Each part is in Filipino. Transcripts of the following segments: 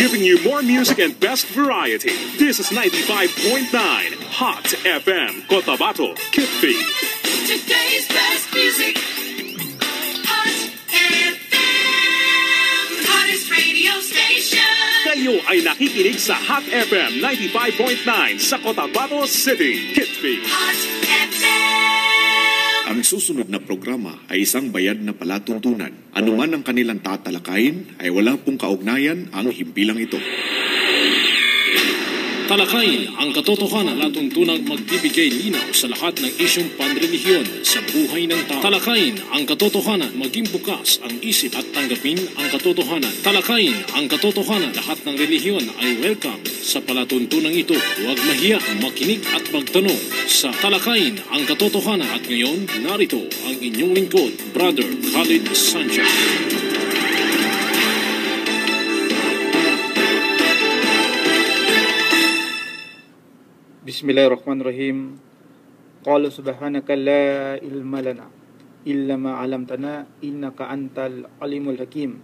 giving you more music and best variety. This is 95.9 Hot FM, Cotabato, Kitby. Today's best music. Hot FM, hottest radio station. Kayo ay nakikinig sa Hot FM 95.9 sa Cotabato City, Kitby. Hot FM. Ang susunod na programa ay isang bayad na palatuntunan. Anuman ang kanilang tatalakayin ay wala pong kaugnayan ang himpilang ito. Talakayin ang katotohanan at tuntunang magbibigay linaw sa lahat ng isyong panrelihiyon sa buhay ng tao. Talakayin ang katotohanan, maging bukas ang isip at tanggapin ang katotohanan. Talakayin ang katotohanan, lahat ng relihiyon ay welcome sa palatuntunang ito. Huwag mahiya, makinig at magtanong sa Talakayin ang katotohanan. At ngayon, narito ang inyong lingkod, Brother Khalid Sanchez. Bismillahirrahmanirrahim. Qala subhanaka la ilma lana illa ma 'allamtana innaka antal alimul hakim.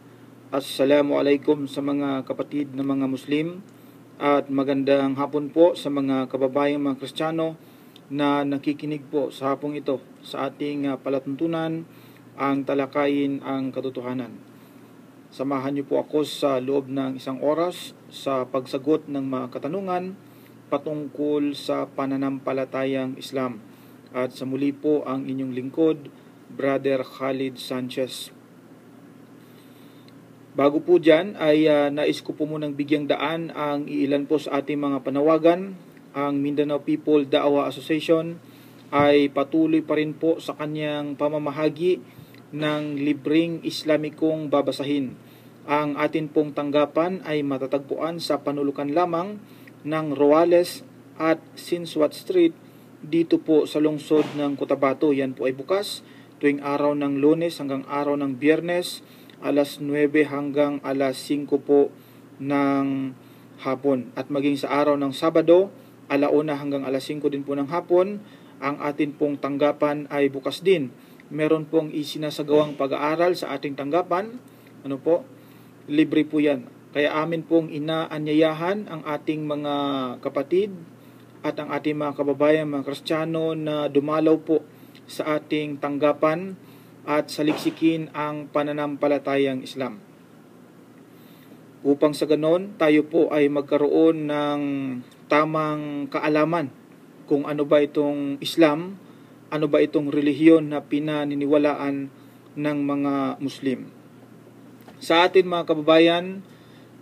Assalamualaikum sa mga kapatid na mga Muslim at magandang hapon po sa mga kababayang mga Kristiyano na nakikinig po sa hapong ito sa ating palatuntunan, ang talakayin ang katotohanan. Samahan niyo po ako sa loob ng isang oras sa pagsagot ng mga katanungan patungkol sa pananampalatayang Islam. At sa muli po ang inyong lingkod, Brother Khalid Sanchez. Bago po dyan ay nais ko po munang bigyang daan ang iilan po sa ating mga panawagan. Ang Mindanao People Da'wa Association ay patuloy pa rin po sa kanyang pamamahagi ng libreng Islamikong babasahin. Ang atin pong tanggapan ay matatagpuan sa panulukan lamang ng Roales at Sinswat Street dito po sa lungsod ng Cotabato. Yan po ay bukas tuwing araw ng Lunes hanggang araw ng Biyernes, alas 9 hanggang alas 5 po ng hapon. At maging sa araw ng Sabado, alauna hanggang alas 5 din po ng hapon, ang atin pong tanggapan ay bukas din. Meron pong isinasagawang pag-aaral sa ating tanggapan. Ano po? Libre po yan. Kaya amin pong inaanyayahan ang ating mga kapatid at ang ating mga kababayan, mga Kristiyano na dumalaw po sa ating tanggapan at saliksikin ang pananampalatayang Islam. Upang sa ganon, tayo po ay magkaroon ng tamang kaalaman kung ano ba itong Islam, ano ba itong relihiyon na pinaniniwalaan ng mga Muslim. Sa atin mga kababayan,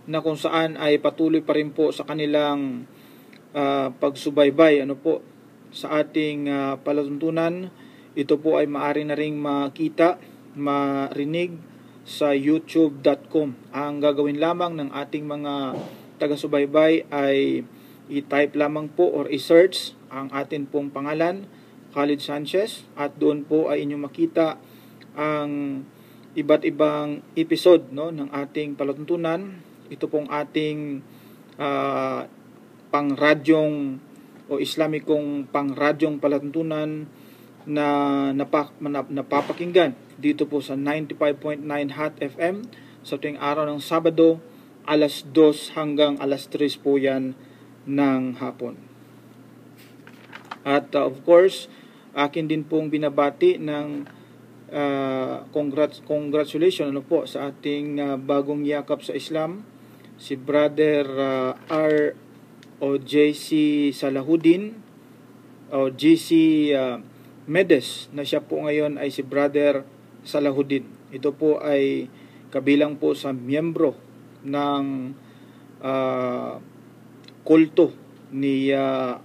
na kung saan ay patuloy pa rin po sa kanilang pagsubaybay sa ating palatuntunan. Ito po ay maaari na ring makita, marinig sa youtube.com. Ang gagawin lamang ng ating mga taga-subaybay ay i-type lamang po or i-search ang atin pong pangalan, Khalid Sanchez, at doon po ay inyong makita ang iba't ibang episode ng ating palatuntunan. Ito pong ating pangradyong o Islamikong pangradyong palatuntunan na napapakinggan dito po sa 95.9 Hot FM sa tuwing araw ng Sabado, alas 2 hanggang alas 3 po yan ng hapon. At of course, akin din pong binabati ng congratulations sa ating bagong yakap sa Islam, si Brother R o JC Salahuddin o JC Medes, na siya po ngayon ay si Brother Salahuddin. Ito po ay kabilang po sa miyembro ng kulto ni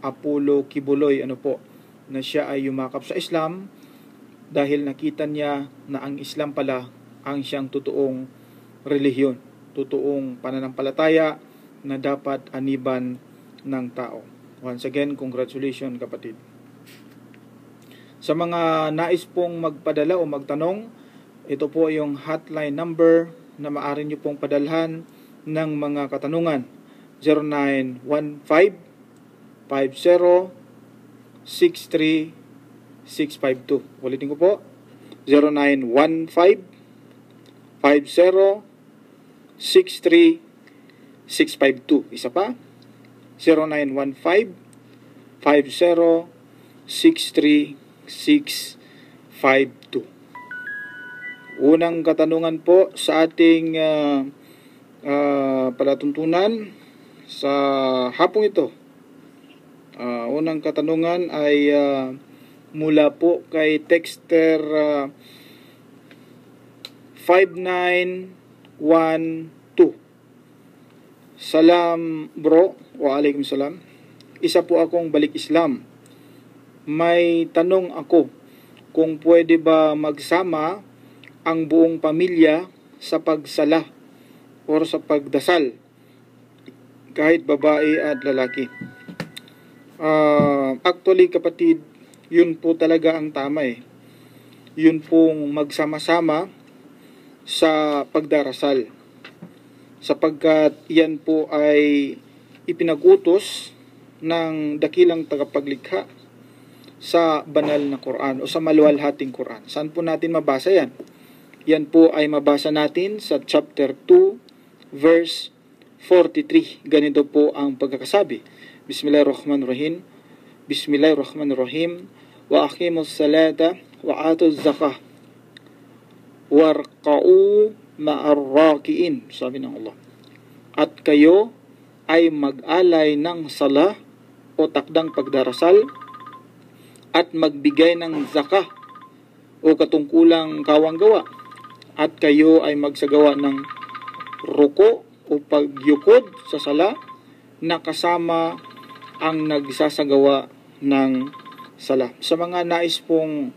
Apollo Kibuloy na siya ay yumakap sa Islam dahil nakita niya na ang Islam pala ang siyang totoong relihiyon, totoong pananampalataya na dapat aniban ng tao. Once again, congratulations kapatid. Sa mga nais pong magpadala o magtanong, ito po yung hotline number na maaari nyo pong padalhan ng mga katanungan. 0915-50-63-652. Ulitin ko po, 0915-50-63-652. 0915-50-6352. Isa pa, 0915-50-6352. Unang katanungan po sa ating palatuntunan sa hapong ito. Unang katanungan ay mula po kay texter 5912. Salam bro, waalaikum salam. Isa po akong balik Islam. May tanong ako kung pwede ba magsama ang buong pamilya sa pagsala o sa pagdasal, kahit babae at lalaki. Actually kapatid, yun po talaga ang tama eh. Yun pong magsama-sama sa pagdarasal, sapagkat yan po ay ipinag-utos ng dakilang tagapaglikha sa banal na Quran o sa maluwalhating Quran. Saan po natin mabasa yan? Yan po ay mabasa natin sa chapter 2 verse 43. Ganito po ang pagkakasabi. Bismillahirrahmanirrahim. Bismillahirrahmanirrahim. Wa aqimus salata wa atuz zakah warqa'u ma'ar rakiin. Sabi ng Allah. At kayo ay mag-alay ng sala o takdang pagdarasal at magbigay ng zakah o katungkulang kawanggawa, at kayo ay magsagawa ng ruko o pagyukod sa sala na kasama ang nagsasagawa ng sala. Sa mga nais pong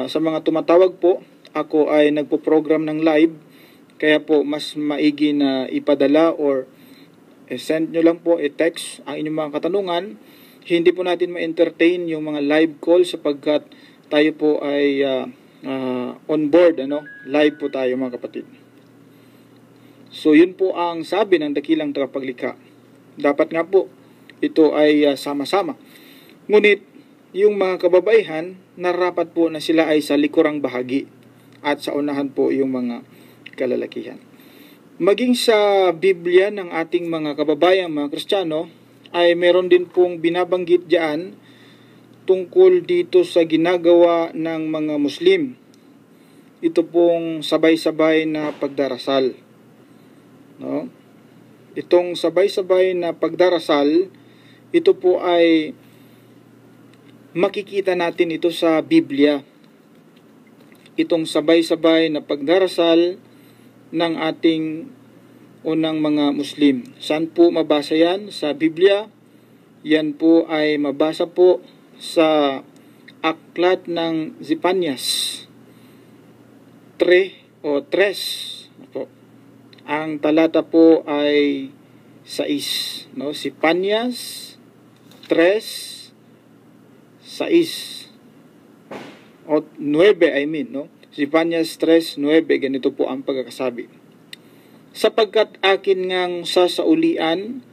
sa mga tumatawag po, ako ay nagpo-program ng live, kaya po mas maigi na ipadala or send nyo lang po text ang inyong mga katanungan. Hindi po natin ma-entertain yung mga live call sapagkat tayo po ay on board, live po tayo mga kapatid. So yun po ang sabi ng dakilang tagapaglikha. Dapat nga po ito ay sama-sama. Ngunit yung mga kababaihan, narapat po na sila ay sa likurang bahagi at sa unahan po yung mga kalalakihan. Maging sa Biblia ng ating mga kababayang mga Kristiyano ay meron din pong binabanggit diyan tungkol dito sa ginagawa ng mga Muslim. Ito pong sabay-sabay na pagdarasal. No? Itong sabay-sabay na pagdarasal, ito po ay makikita natin ito sa Biblia. Itong sabay-sabay na pagdarasal ng ating unang mga Muslim. Saan po mabasa yan? Sa Biblia. Yan po ay mabasa po sa aklat ng Zefanias 3 o 3 po. Ang talata po ay 6, no? Zefanias 3 6 o 9, no? Zefanias 3:9, ganito po ang pagkakasabi. Sapagkat akin ngang sasaulian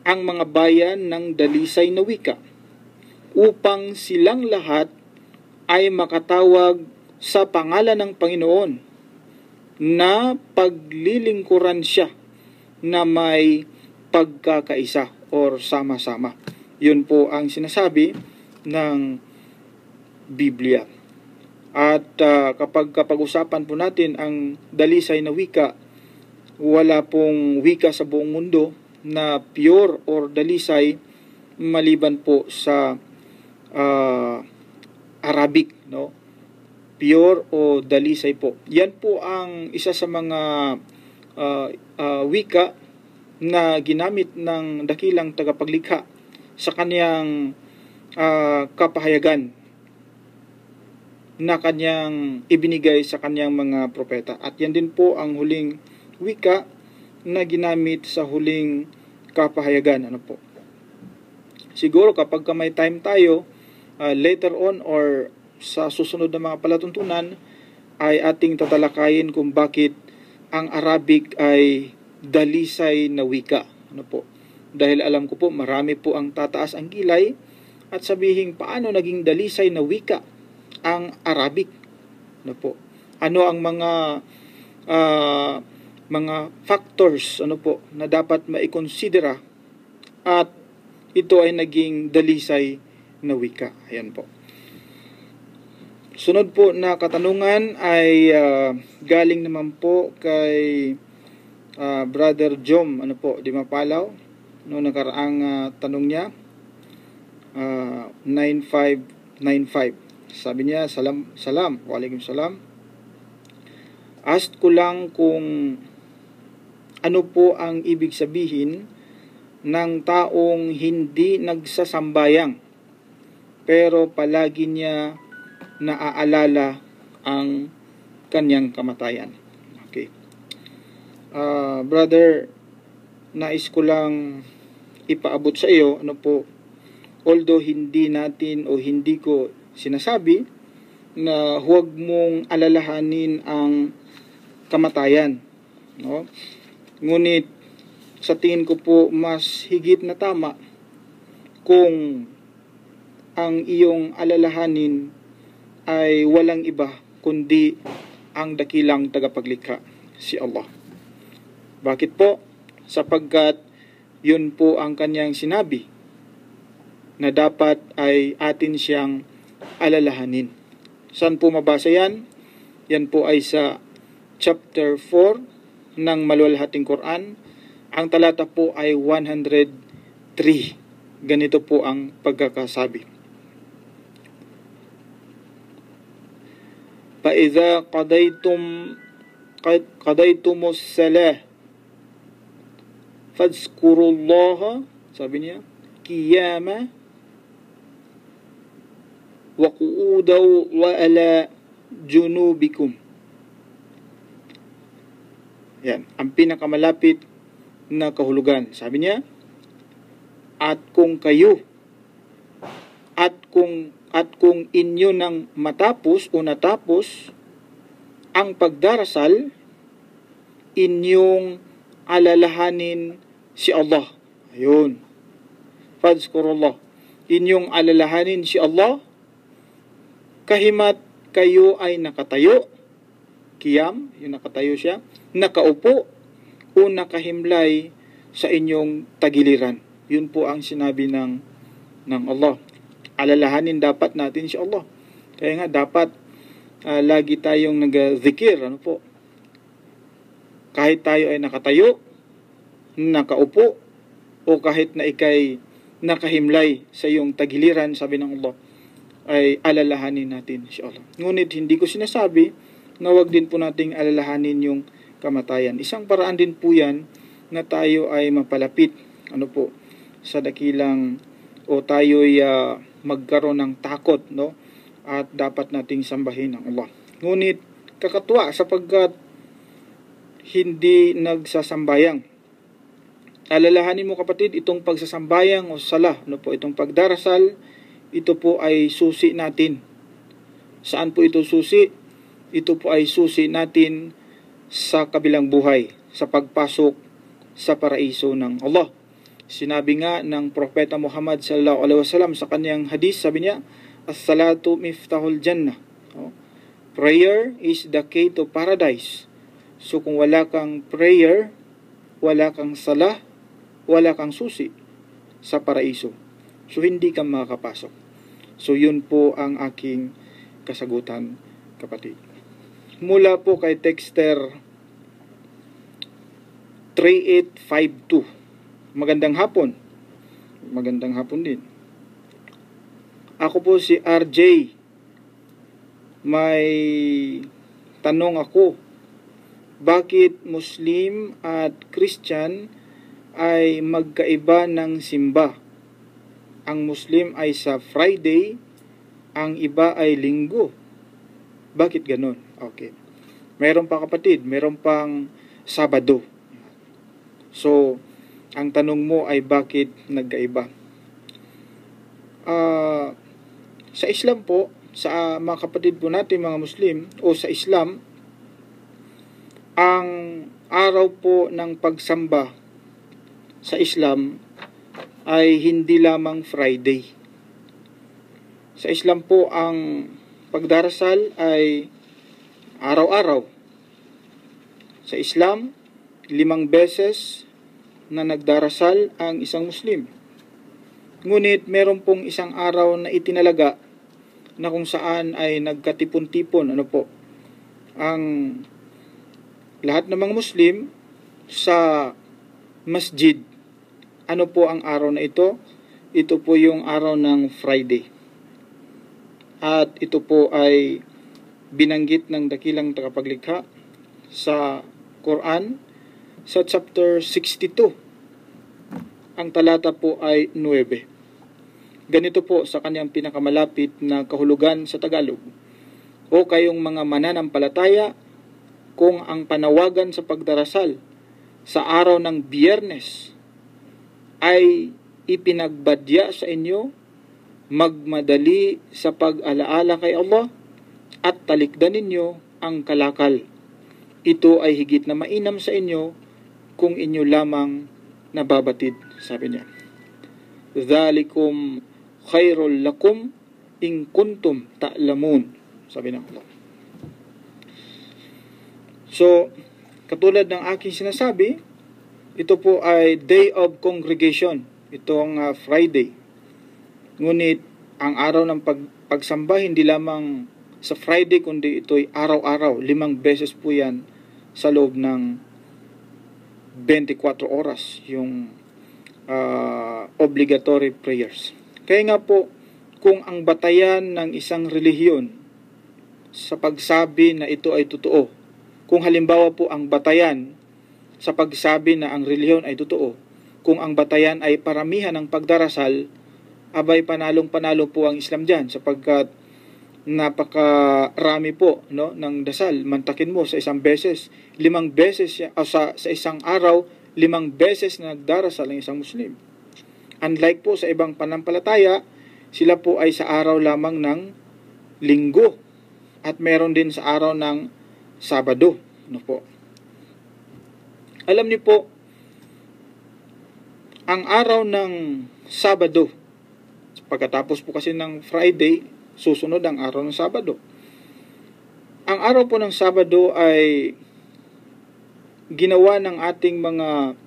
ang mga bayan ng dalisay na wika, upang silang lahat ay makatawag sa pangalan ng Panginoon, na paglilingkuran siya na may pagkakaisa or sama-sama. Yun po ang sinasabi ng Biblia. At kapag usapan po natin ang dalisay na wika, wala pong wika sa buong mundo na pure or dalisay maliban po sa Arabic, no? Pure o dalisay po. Yan po ang isa sa mga wika na ginamit ng dakilang tagapaglikha sa kaniyang kapahayagan na kanyang ibinigay sa kanyang mga propeta. At yan din po ang huling wika na ginamit sa huling kapahayagan. Ano po? Siguro kapag may time tayo, later on or sa susunod na mga palatuntunan, ay ating tatalakayin kung bakit ang Arabic ay dalisay na wika. Ano po? Dahil alam ko po, marami po ang tataas ang kilay at sabihin paano naging dalisay na wika ang Arabic. Ano po? Ano ang mga mga factors na dapat maikonsidera at ito ay naging dalisay na wika. Ayan po. Sunod po na katanungan ay galing naman po kay Brother Jom di Mapalaw. Nakaraang tanong niya 9595. Sabi niya, salam, walaikum salam. Ask ko lang kung ano po ang ibig sabihin ng taong hindi nagsasambayang pero palagi niya naaalala ang kanyang kamatayan. Okay. Brother, nais ko lang ipaabot sa iyo, although hindi natin o hindi ko sinasabi na huwag mong alalahanin ang kamatayan. Ngunit sa tingin ko po mas higit na tama kung ang iyong alalahanin ay walang iba kundi ang dakilang tagapaglikha, si Allah. Bakit po? Sapagkat yun po ang kanyang sinabi na dapat ay atin siyang alalahanin. Saan po mabasa yan? Yan po ay sa chapter 4 ng maluwalhating Quran. Ang talata po ay 103. Ganito po ang pagkakasabi. فَإِذَا قَضَيْتُمُ الصَّلَاةَ فَاذْكُرُوا اللَّهَ, sabi niya, قِيَامًا وَقُعُودًا وَعَلَى جُنُوبِكُمْ. Yan, ang pinakamalapit na kahulugan. Sabi niya, at kung inyo nang matapos o natapos ang pagdarasal, inyong alalahanin si Allah. Ayun. Fadhkurullah. Inyong alalahanin si Allah kahimat kayo ay nakatayo. Qiyam, yung nakatayo siya. Nakaupo o nakahimlay sa inyong tagiliran. Yun po ang sinabi ng Allah. Alalahanin dapat natin si Allah. Kaya nga dapat lagi tayong nag-zikir. Kahit tayo ay nakatayo, nakaupo, o kahit na ikay nakahimlay sa iyong tagiliran, sabi ng Allah, ay alalahanin natin si Allah. Ngunit hindi ko sinasabi na wag din po nating alalahanin yung kamatayan. Isang paraan din po yan na tayo ay mapalapit sa dakilang o tayo'y magkaroon ng takot, at dapat nating sambahin ang Allah. Ngunit kakatuwa sapagkat hindi nagsasambayang. Alalahanin mo kapatid, itong pagsasambayang o salah, itong pagdarasal, ito po ay susi natin. Saan po ito susi? Ito po ay susi natin sa kabilang buhay, sa pagpasok sa paraiso ng Allah. Sinabi nga ng Propeta Muhammad sallallahu alaihi wasallam sa kanyang hadis, sabi niya, as-salatu miftahul jannah. Prayer is the key to paradise. So kung wala kang prayer, wala kang salah, wala kang susi sa paraiso. So hindi ka makakapasok. So yun po ang aking kasagutan, kapatid. Mula po kay Texter 3852. Magandang hapon. Magandang hapon din. Ako po si RJ. May tanong ako. Bakit Muslim at Christian ay magkaiba ng simba? Ang Muslim ay sa Friday, ang iba ay Linggo. Bakit ganun? Okay. Meron pa kapatid, meron pang Sabado. So, ang tanong mo ay bakit nagkaiba? Sa Islam po, sa mga kapatid po natin mga Muslim o sa Islam, ang araw po ng pagsamba sa Islam ay hindi lamang Friday. Sa Islam po, ang pagdarasal ay araw-araw. Sa Islam, 5 beses na nagdarasal ang isang Muslim. Ngunit meron pong isang araw na itinalaga na kung saan ay nagkatipon-tipon ang lahat ng mga Muslim sa masjid. Ano po ang araw na ito? Ito po yung araw ng Friday. At ito po ay binanggit ng dakilang tagapaglikha sa Quran sa chapter 62. Ang talata po ay 9. Ganito po sa kanyang pinakamalapit na kahulugan sa Tagalog. O kayong mga mananampalataya, kung ang panawagan sa pagdarasal sa araw ng Biyernes ay ipinagbadya sa inyo, magmadali sa pag-alaala kay Allah at talikdan ninyo ang kalakal. Ito ay higit na mainam sa inyo kung inyo lamang nababatid, sabi niya. Dhalikum khairul lakum in kuntum ta'lamun, sabi ng Allah. So, katulad ng aking sinasabi, ito po ay Day of Congregation, itong Friday. Ngunit ang araw ng pagsamba hindi lamang sa Friday, kundi ito'y araw-araw. 5 beses po yan sa loob ng 24 oras, yung obligatory prayers. Kaya nga po, kung ang batayan ng isang relihiyon sa pagsabi na ito ay totoo, kung halimbawa po ang batayan sa pagsabi na ang relihiyon ay totoo, kung ang batayan ay paramihan ng pagdarasal, abay panalong-panalo po ang Islam dyan, sapagkat napakarami po ng dasal. Mantakin mo sa isang beses, 5 beses sa isang araw, 5 beses na nagdarasal ang isang Muslim. Unlike po sa ibang panampalataya, sila po ay sa araw lamang ng linggo at meron din sa araw ng Sabado. Alam niyo po, ang araw ng Sabado, pagkatapos po kasi ng Friday, susunod ang araw ng Sabado. Ang araw po ng Sabado ay ginawa ng ating mga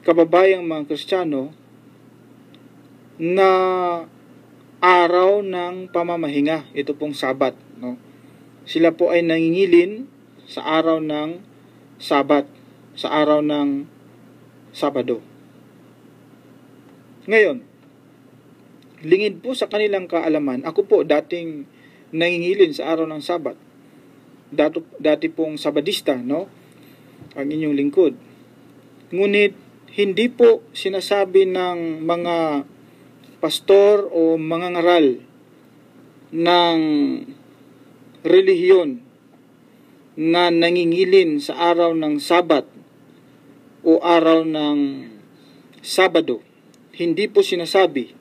kababayang mga Kristiyano na araw ng pamamahinga. Ito pong Sabat. Sila po ay nangingilin sa araw ng Sabat, sa araw ng Sabado. Ngayon, lingid po sa kanilang kaalaman, ako po dating nangingilin sa araw ng Sabat. Dati pong Sabadista, ang inyong lingkod. Ngunit, hindi po sinasabi ng mga pastor o mga ngaral ng relihiyon na nangingilin sa araw ng Sabat o araw ng Sabado. Hindi po sinasabi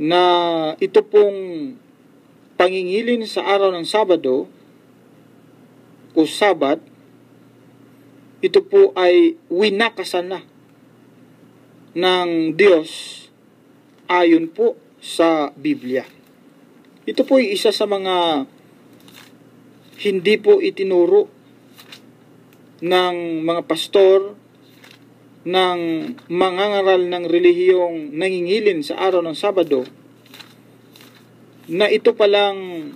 na ito pong pangingilin sa araw ng Sabado o Sabat, ito po ay winakasan na ng Diyos ayon po sa Biblia. Ito po ay isa sa mga hindi po itinuro ng mga pastor, ng mga ngaral ng relihiyong nangingilin sa araw ng Sabado, na ito palang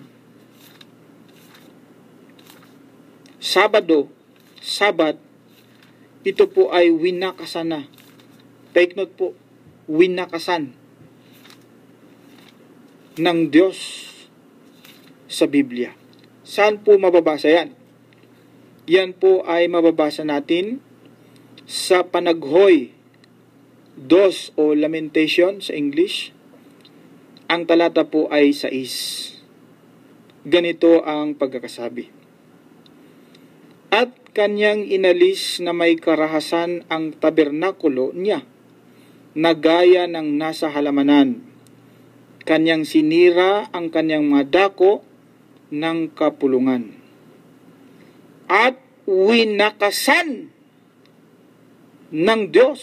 Sabado, Sabat, ito po ay winakasan na. Take note po, winakasan ng Diyos sa Biblia. Saan po mababasa yan? Yan po ay mababasa natin sa Panaghoy 2 o Lamentation sa English. Ang talata po ay 6. Ganito ang pagkakasabi. At kanyang inalis na may karahasan ang tabernakulo niya, na gaya ng nasa halamanan. Kanyang sinira ang kanyang mga dako ng kapulungan. At winakasan ng Diyos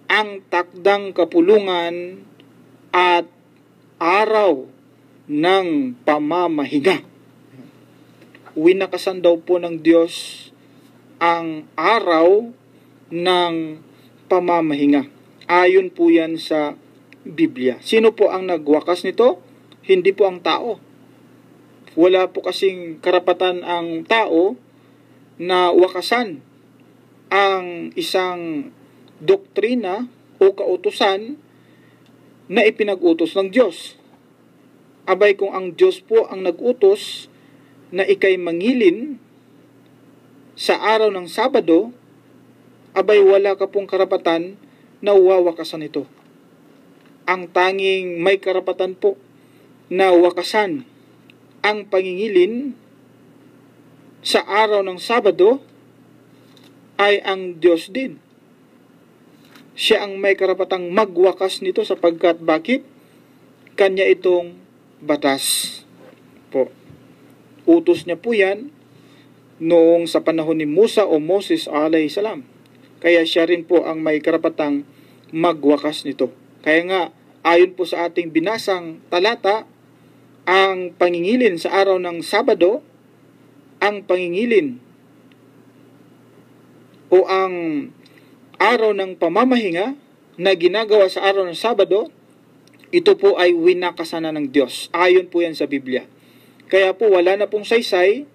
ang takdang kapulungan at araw ng pamamahinga. Winakasan daw po ng Diyos ang araw ng pamamahinga. Ayon po yan sa Biblia. Sino po ang nagwakas nito? Hindi po ang tao. Wala po kasing karapatan ang tao na wakasan ang isang doktrina o kautusan na ipinag-utos ng Diyos. Abay kung ang Diyos po ang nag-utos na ikay mangilin sa araw ng Sabado, abay wala ka pong karapatan na wawakasan ito. Ang tanging may karapatan po na wakasan ang pangingilin sa araw ng Sabado ay ang Diyos din. Siya ang may karapatang magwakas nito sapagkat bakit? Kanya itong batas po. Utos niya po yan noong sa panahon ni Musa o Moses alayhi salam. Kaya siya rin po ang may karapatang magwakas nito. Kaya nga, ayon po sa ating binasang talata, ang pangingilin sa araw ng Sabado, ang pangingilin o ang araw ng pamamahinga na ginagawa sa araw ng Sabado, ito po ay winakasan na ng Diyos. Ayon po yan sa Biblia. Kaya po wala na pong saysay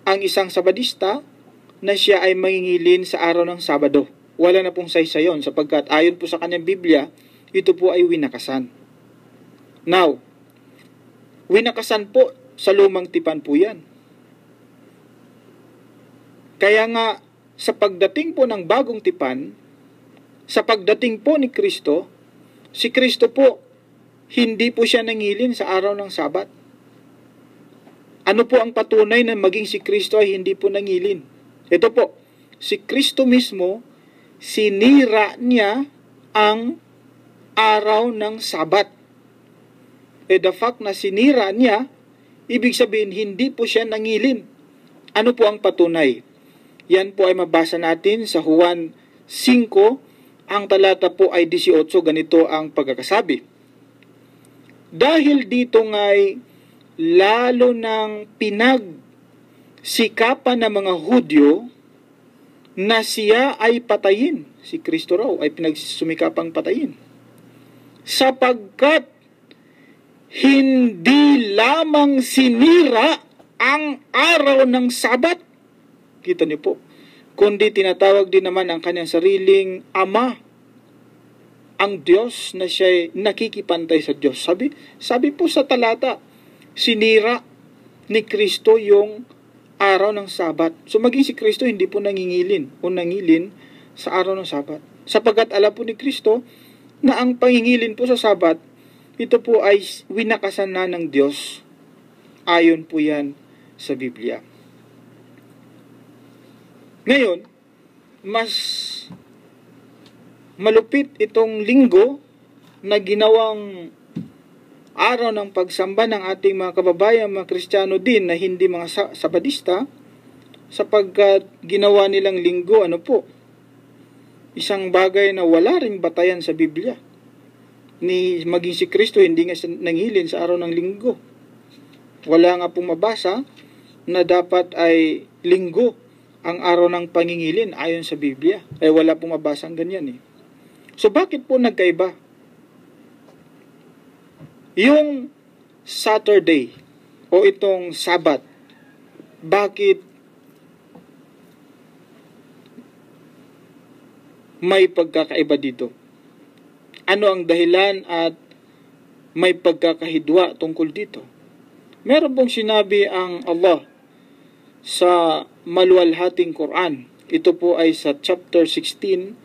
ang isang Sabadista na siya ay mangingilin sa araw ng Sabado. Wala na pong saysay yon sapagkat ayon po sa kanyang Biblia, ito po ay winakasan. Now, winakasan po sa lumang tipan po yan. Kaya nga, sa pagdating po ng bagong tipan, sa pagdating po ni Kristo, si Kristo po, hindi po siya nangilin sa araw ng Sabat. Ano po ang patunay na maging si Kristo ay hindi po nangilin? Ito po, si Kristo mismo, sinira niya ang araw ng Sabat. The fact na sinira niya, ibig sabihin hindi po siya nangilin. Ano po ang patunay? Yan po ay mabasa natin sa Juan 5, ang talata po ay 18, ganito ang pagkakasabi. Dahil dito nga'y lalo ng pinagsikapan ng mga Hudyo na siya ay patayin. Si Kristo raw ay pinagsumikapang patayin. Sapagkat hindi lamang sinira ang araw ng Sabat. Kita niyo po. Kundi tinatawag din naman ang kanyang sariling Ama, ang Diyos na siya'y nakikipantay sa Diyos. Sabi po sa talata, sinira ni Kristo yung araw ng Sabat. So maging si Kristo hindi po nangingilin o nangilin sa araw ng Sabat. Sapagkat alam po ni Kristo na ang pangingilin po sa Sabat, ito po ay winakasan na ng Diyos. Ayon po yan sa Biblia. Ngayon, mas malupit itong linggo na ginawang araw ng pagsamba ng ating mga kababayan, mga Kristiyano din na hindi mga Sabadista, sapagkat ginawa nilang linggo, isang bagay na wala ring batayan sa Biblia. Maging si Kristo hindi nga nangilin sa araw ng linggo. Wala nga pong mabasa na dapat ay linggo ang araw ng pangingilin ayon sa Biblia. Wala pong mabasa ang ganyan . So bakit po nagkaiba? Yung Saturday o itong Sabat, bakit may pagkakaiba dito? Ano ang dahilan at may pagkakahidwa tungkol dito? Meron pong sinabi ang Allah sa maluwalhating Quran. Ito po ay sa chapter 16,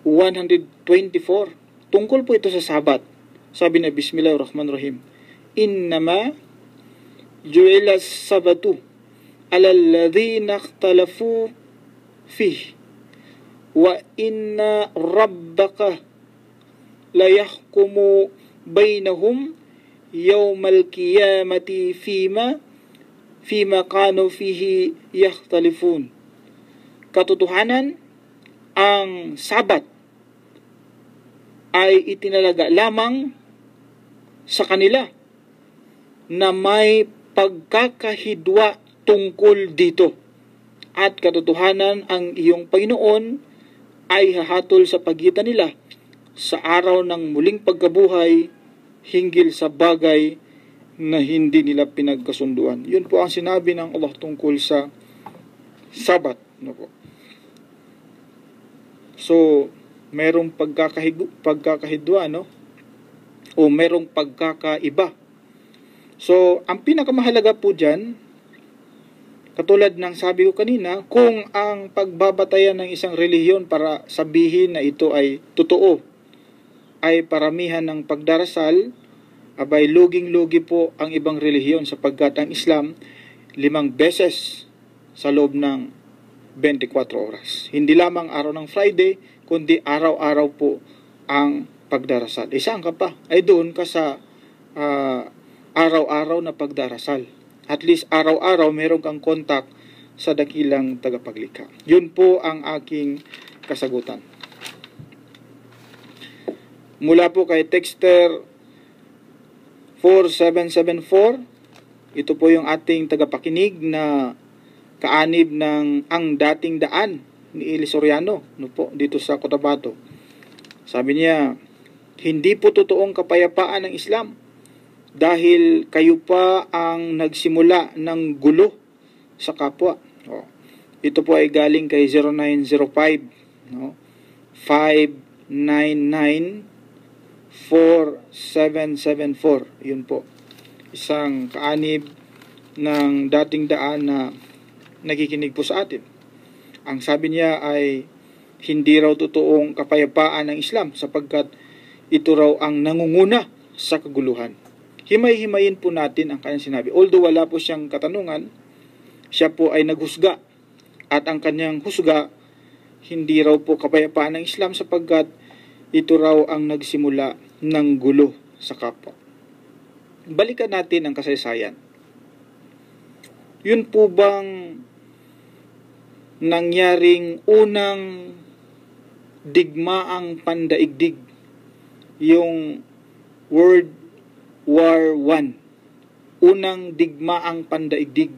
124. Tungkol po ito sa Sabat. Sabi na Bismillahirrahmanirrahim. Innama ju'ila sabatu ala alladhina ikhtalafu fih wa inna rabbaka la yahkumu bainahum yawmal qiyamati fima kanu fihi yakhtalifun. Katotohanan, ang Sabat ay itinalaga lamang sa kanila na may pagkakahidwa tungkol dito. at katotohanan ang iyong Panginoon ay hahatol sa pagitan nila sa araw ng muling pagkabuhay hinggil sa bagay na hindi nila pinagkasunduan. Yun po ang sinabi ng Allah tungkol sa Sabat. No po. So, merong pagkakahidwa, no? O merong pagkakaiba. So, ang pinakamahalaga po dyan, katulad ng sabi ko kanina, kung ang pagbabatayan ng isang relihiyon para sabihin na ito ay totoo, ay paramihan ng pagdarasal, abay luging-lugi po ang ibang relihiyon sapagkat ang Islam 5 beses sa loob ng 24 oras. Hindi lamang araw ng Friday, kundi araw-araw po ang pagdarasal. Saan ka pa? Ay doon ka sa araw-araw na pagdarasal. At least araw-araw meron kang kontak sa dakilang tagapaglikha. Yun po ang aking kasagutan. Mula po kay Texter 4774, ito po yung ating tagapakinig na kaanib ng Ang Dating Daan ni Eli Soriano, no po, dito sa Cotabato. Sabi niya, hindi po totoong kapayapaan ng Islam dahil kayo pa ang nagsimula ng gulo sa kapwa. Ito po ay galing kay 0905, no? 599-4774. Yun po. Isang kaanib ng Dating Daan na nakikinig po sa atin. Ang sabi niya ay hindi raw totoong kapayapaan ng Islam sapagkat ito raw ang nangunguna sa kaguluhan. Himay-himayin po natin ang kanyang sinabi. Although wala po siyang katanungan, siya po ay naghusga at ang kanyang husga hindi raw po kapayapaan ng Islam sapagkat ito raw ang nagsimula ng gulo sa kapwa. Balikan natin ang kasaysayan. Yun po bang nangyaring unang digmaang pandaigdig, yung World War I, unang digmaang pandaigdig,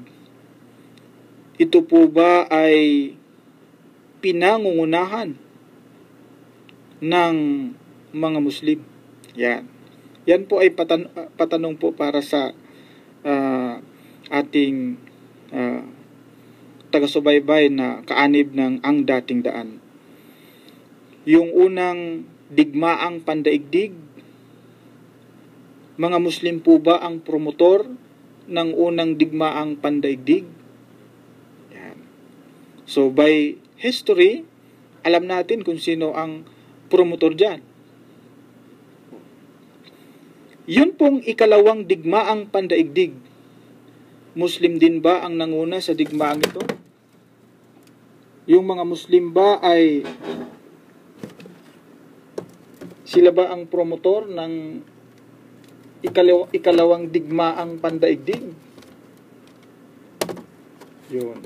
ito po ba ay pinangungunahan ng mga Muslim? Yan po ay patanong po para sa ating taga-subaybay na kaanib ng Ang Dating Daan. Yung unang digmaang pandaigdig, mga Muslim po ba ang promotor ng unang digmaang pandaigdig? Yan. So by history, alam natin kung sino ang promotor dyan. Yun pong ikalawang digmaang pandaigdig, Muslim din ba ang nanguna sa digmaang ito? Yung mga Muslim ba ay sila ba ang promotor ng ikalawang digmaang pandaigdig? Yun.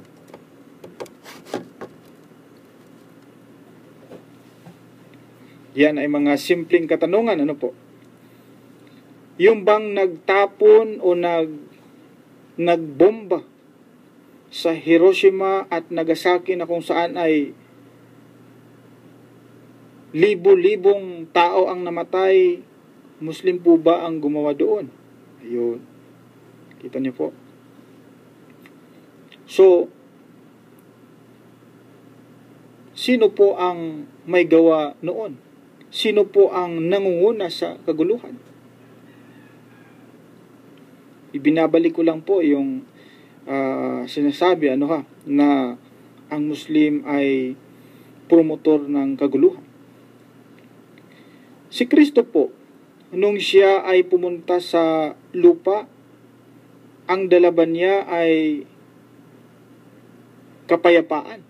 Yan ay mga simpleng katanungan, ano po? Yung bang nagtapon o nagbomba sa Hiroshima at Nagasaki na kung saan ay libo-libong tao ang namatay, Muslim po ba ang gumawa doon? Ayun. Kita niyo po. So, sino po ang may gawa noon? Sino po ang nangunguna sa kaguluhan? Ibinabalik ko lang po yung sinasabi na ang Muslim ay promotor ng kaguluhan. Si Kristo po, nung siya ay pumunta sa lupa, ang dalaban niya ay kapayapaan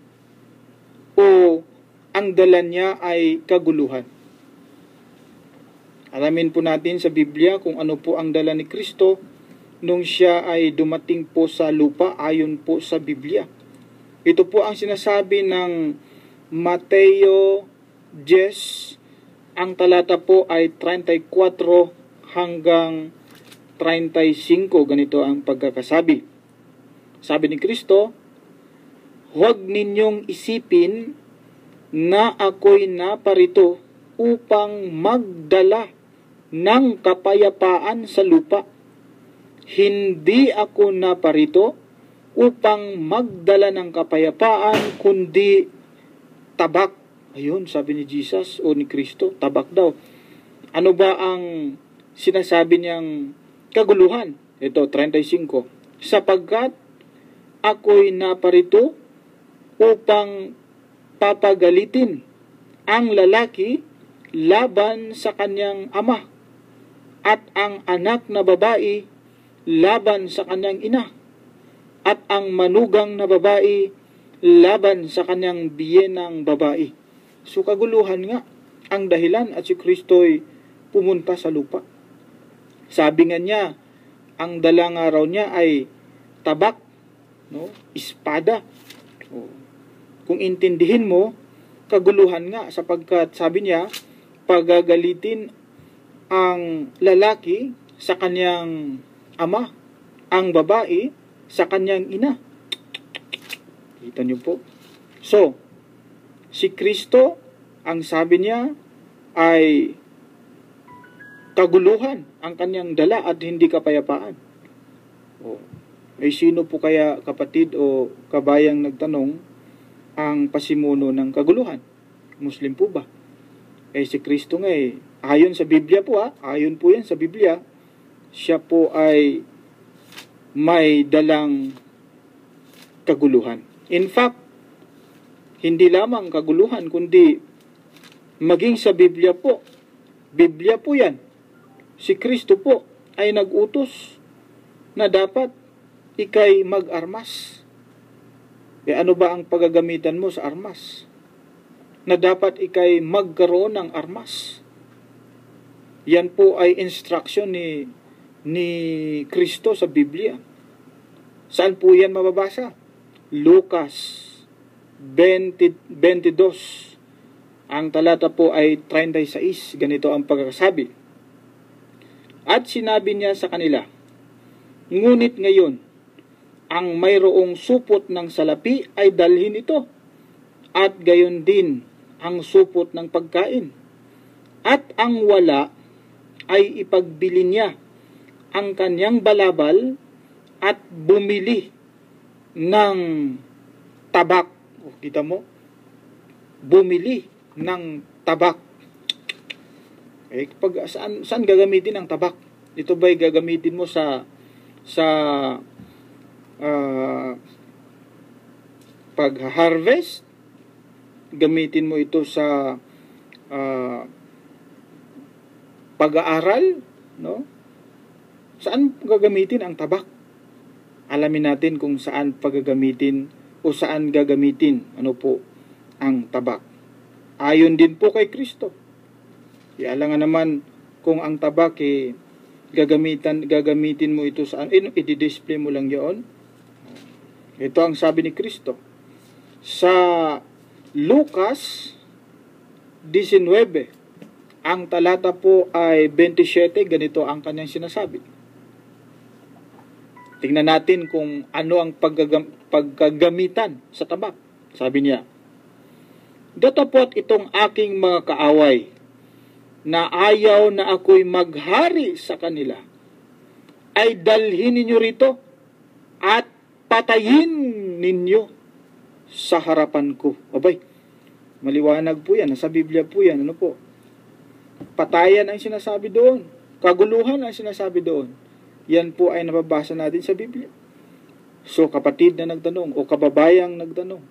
o ang dala niya ay kaguluhan. Alamin po natin sa Biblia kung ano po ang dala ni Kristo nung siya ay dumating po sa lupa ayon po sa Biblia. Ito po ang sinasabi ng Mateo 10, ang talata po ay 34 hanggang 35. Ganito ang pagkakasabi. Sabi ni Kristo, huwag ninyong isipin na ako'y naparito upang magdala ng kapayapaan sa lupa. Hindi ako naparito upang magdala ng kapayapaan, kundi tabak. Ayun, sabi ni Jesus o ni Kristo, tabak daw. Ano ba ang sinasabi niyang kaguluhan? Ito, 35. Sapagkat ako'y naparito upang papagalitin ang lalaki laban sa kanyang ama at ang anak na babae laban sa kanyang ina at ang manugang na babae laban sa kanyang biyenang babae. So kaguluhan nga ang dahilan at si Kristo'y pumunta sa lupa. Sabi nga niya, ang dalang araw niya ay tabak, no? Espada. Kung intindihin mo, kaguluhan nga sapagkat sabi niya, pagagalitin ang lalaki sa kanyang ama, ang babae sa kanyang ina. Kita niyo po. So, si Kristo, ang sabi niya ay kaguluhan ang kanyang dala at hindi kapayapaan. Ay sino po kaya kapatid o kabayang nagtanong ang pasimuno ng kaguluhan? Muslim po ba? Si Kristo nga ayon sa Biblia po ayon po yan sa Biblia, siya po ay may dalang kaguluhan. In fact, hindi lamang kaguluhan, kundi maging sa Biblia po yan, si Kristo po ay nag-utos na dapat ikay mag-armas. Ano ba ang paggagamitan mo sa armas? Na dapat ikay magkaroon ng armas. Yan po ay instruction ni Kristo sa Biblia. Saan po yan mababasa? Lucas 22. Ang talata po ay 36. Ganito ang pagkakasabi. At sinabi niya sa kanila, ngunit ngayon, ang mayroong supot ng salapi ay dalhin ito, at gayon din ang supot ng pagkain. At ang wala ay ipagbili niya ang kanyang balabal at bumili ng tabak. Kita mo? Bumili ng tabak. Saan gagamitin ang tabak? Ito ba'y gagamitin mo sa pag-harvest? Gamitin mo ito sa pag-aaral, no? Saan gagamitin ang tabak? Alamin natin kung saan paggagamitin o saan gagamitin ano ang tabak. Ayon din po kay Kristo. Alangan naman kung ang tabak gagamitin mo ito saan, i-display mo lang yun. Ito ang sabi ni Kristo. Sa Lucas 19, ang talata po ay 27, ganito ang kanyang sinasabi. Tingnan natin kung ano ang paggagamitan sa tabak. Sabi niya, datapot itong aking mga kaaway na ayaw na ako'y maghari sa kanila, ay dalhin ninyo rito at patayin ninyo sa harapan ko. Abay, maliwanag po yan. Nasa Biblia po yan. Ano po? Patayan ang sinasabi doon. Kaguluhan ang sinasabi doon. Yan po ay nababasa natin sa Biblia. So, kapatid na nagtanong o kababayang nagtanong,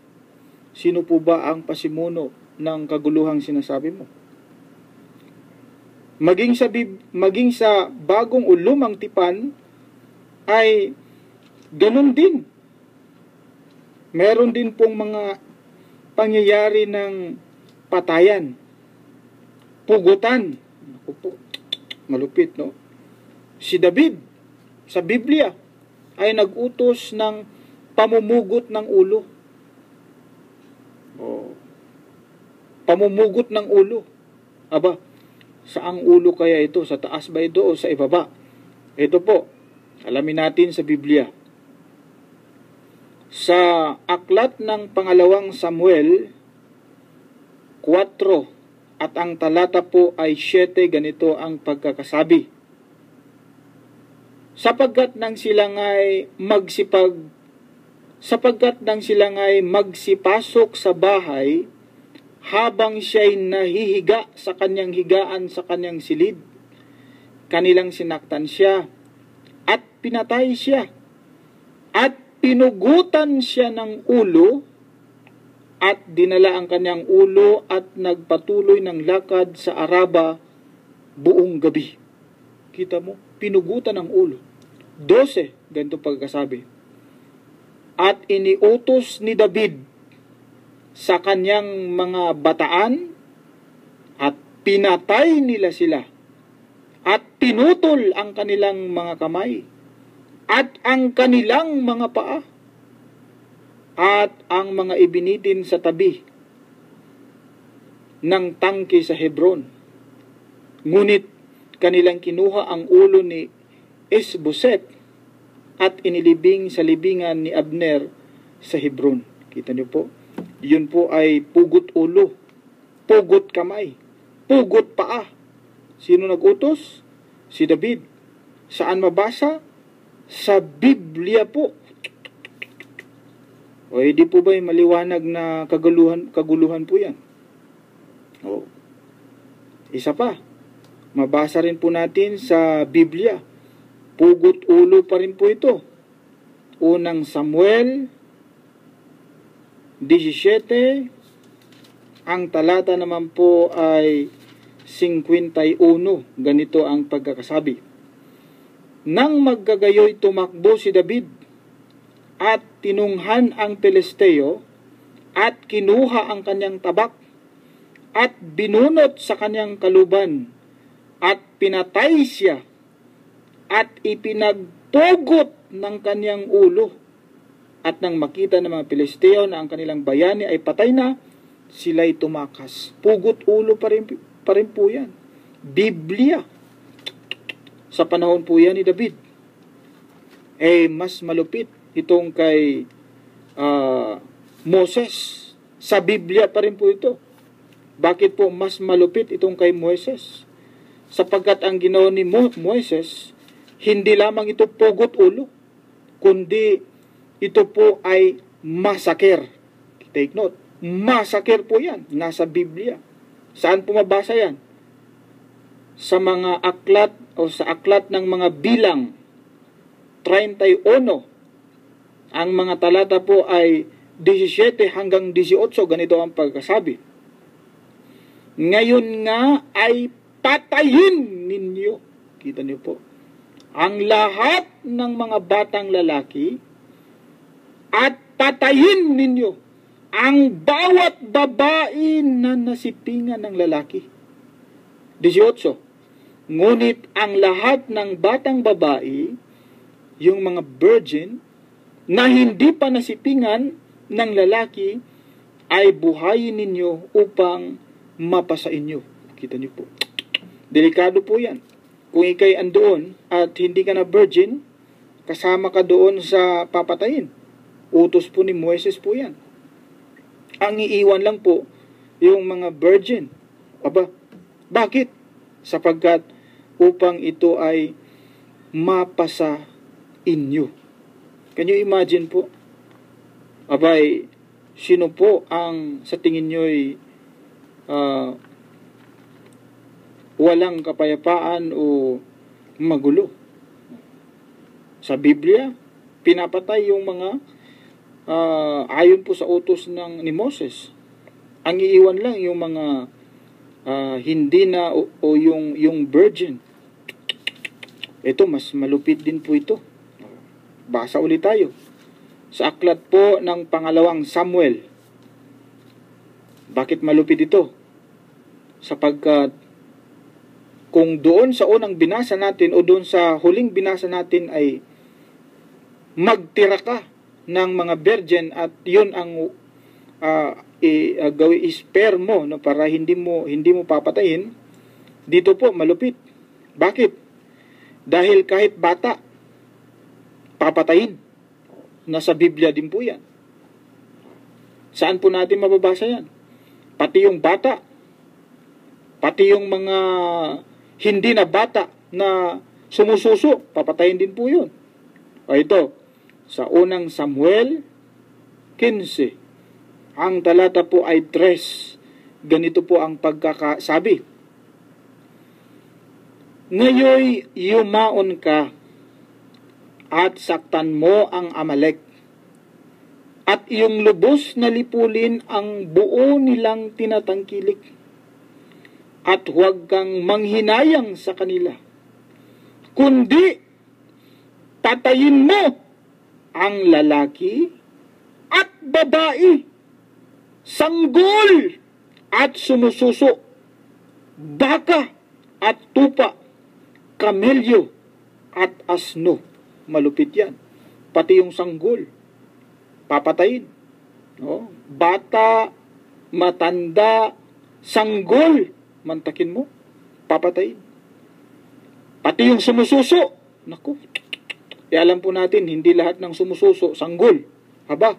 sino po ba ang pasimuno ng kaguluhang sinasabi mo? Maging sa bagong o lumang tipan ay ganun din. Meron din pong mga pangyayari ng patayan, pugutan. Malupit, no? Si David sa Biblia ay nag-utos ng pamumugot ng ulo. Pamumugot ng ulo. Aba, saang ulo kaya ito? Sa taas ba ito o sa ibaba? Ito po, alamin natin sa Biblia. Sa aklat ng pangalawang Samuel 4 at ang talata po ay 7, ganito ang pagkakasabi. Sapagkat nang sila nga'y magsipasok sa bahay, habang siya'y nahihiga sa kanyang higaan sa kanyang silid, kanilang sinaktan siya at pinatay siya at pinugutan siya ng ulo at dinala ang kanyang ulo at nagpatuloy ng lakad sa Araba buong gabi. Kita mo, pinugutan ng ulo. 12, ganito pagkasabi. At iniutos ni David sa kanyang mga bataan at pinatay nila sila at pinutol ang kanilang mga kamay at ang kanilang mga paa at ang mga ibinitin sa tabi ng tangke sa Hebron. Ngunit kanilang kinuha ang ulo ni Isboset at inilibing sa libingan ni Abner sa Hebron. Kita niyo po, yun po ay pugot ulo, pugot kamay, pugot paa. Sino nag-utos? Si David. Saan mabasa? Sa Biblia po. O hindi po ba yung maliwanag na kaguluhan po yan? O, isa pa, mabasa rin po natin sa Biblia. Pugot ulo pa rin po ito. Unang Samuel 17, ang talata naman po ay 51. Ganito ang pagkakasabi. Nang maggagayoy tumakbo si David at tinunghan ang Pelisteo at kinuha ang kanyang tabak at binunot sa kanyang kaluban at pinatay siya at ipinagpugot ng kanyang ulo. At nang makita ng mga Pilisteo na ang kanilang bayani ay patay na, sila'y tumakas. Pugot ulo pa rin po yan. Biblia. Sa panahon po yan ni David. Mas malupit itong kay Moses. Sa Biblia pa rin po ito. Bakit po mas malupit itong kay Moises? Sapagkat ang ginawa ni Moises, hindi lamang ito pugot ulo, kundi ito po ay massacre. Take note, massacre po yan. Nasa Biblia. Saan po mabasa yan? Sa mga aklat o sa aklat ng mga bilang 31. Ang mga talata po ay 17 hanggang 18. Ganito ang pagkasabi. Ngayon nga ay patayin ninyo. Kita niyo po. Ang lahat ng mga batang lalaki at patayin ninyo ang bawat babae na nasipingan ng lalaki. 18. Ngunit ang lahat ng batang babae, yung mga virgin, na hindi pa nasipingan ng lalaki, ay buhayin ninyo upang mapasa inyo. Kita niyo po. Delikado po yan. Kung ikay andoon at hindi ka na virgin, kasama ka doon sa papatayin. Utos po ni Moises po yan. Ang iiwan lang po yung mga virgin. Aba, bakit? Sapagkat upang ito ay mapasa inyo. Can you imagine po? Abay, sino po ang sa tingin nyo'y walang kapayapaan o magulo? Sa Biblia, pinapatay yung mga ayon po sa utos ni Moses. Ang iiwan lang yung mga hindi na o yung virgin. Ito, mas malupit din po ito. Basa ulit tayo. Sa aklat po ng pangalawang Samuel. Bakit malupit ito? Sapagkat kung doon sa unang binasa natin o doon sa huling binasa natin ay magtira ka ng mga virgin at yun ang i-spare mo no, para hindi mo papatayin, dito po malupit. Bakit? Dahil kahit bata papatayin. Nasa Biblia din po yan. Saan po natin mababasa yan? Pati yung bata, pati yung mga hindi na bata na sumususo, papatayin din po yun. O ito, sa unang Samuel 15, ang talata po ay 3. Ganito po ang pagkakasabi. Ngayoy yumaon ka at saktan mo ang Amalek at iyong lubos na lipulin ang buo nilang tinatangkilik at huwag kang manghinayang sa kanila, kundi patayin mo ang lalaki at babae, sanggol at sumususo, baka at tupa, kamelyo at asno. Malupit yan. Pati yung sanggol, papatayin. No? Bata, matanda, sanggol, mantakin mo, papatayin. Pati yung sumususo, naku, alam po natin, hindi lahat ng sumususo, sanggol. Haba,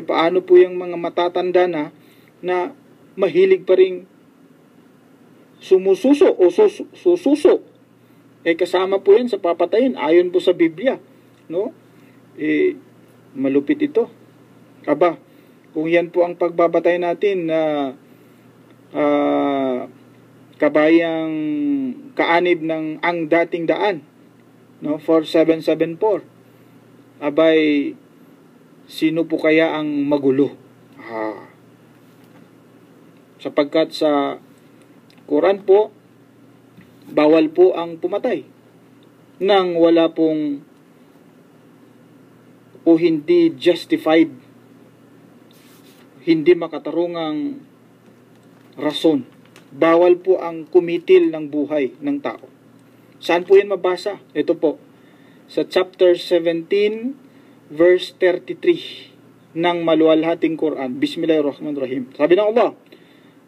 paano po yung mga matatanda na mahilig pa rin sumususo o sususo? Kasama po yan sa papatayin, ayon po sa Biblia. No? Malupit ito. Aba, kung yan po ang pagbabatay natin na kabayang kaanib ng ang dating daan, no, 4774, abay, sino po kaya ang magulo? Sapagkat sa Quran po, bawal po ang pumatay nang wala pong o hindi justified, hindi makatarungang rason. Bawal po ang kumitil ng buhay ng tao. Saan po yan mabasa? Ito po, sa chapter 17, verse 33 ng maluwalhating Quran. Bismillahirrahmanirrahim. Sabi ng Allah,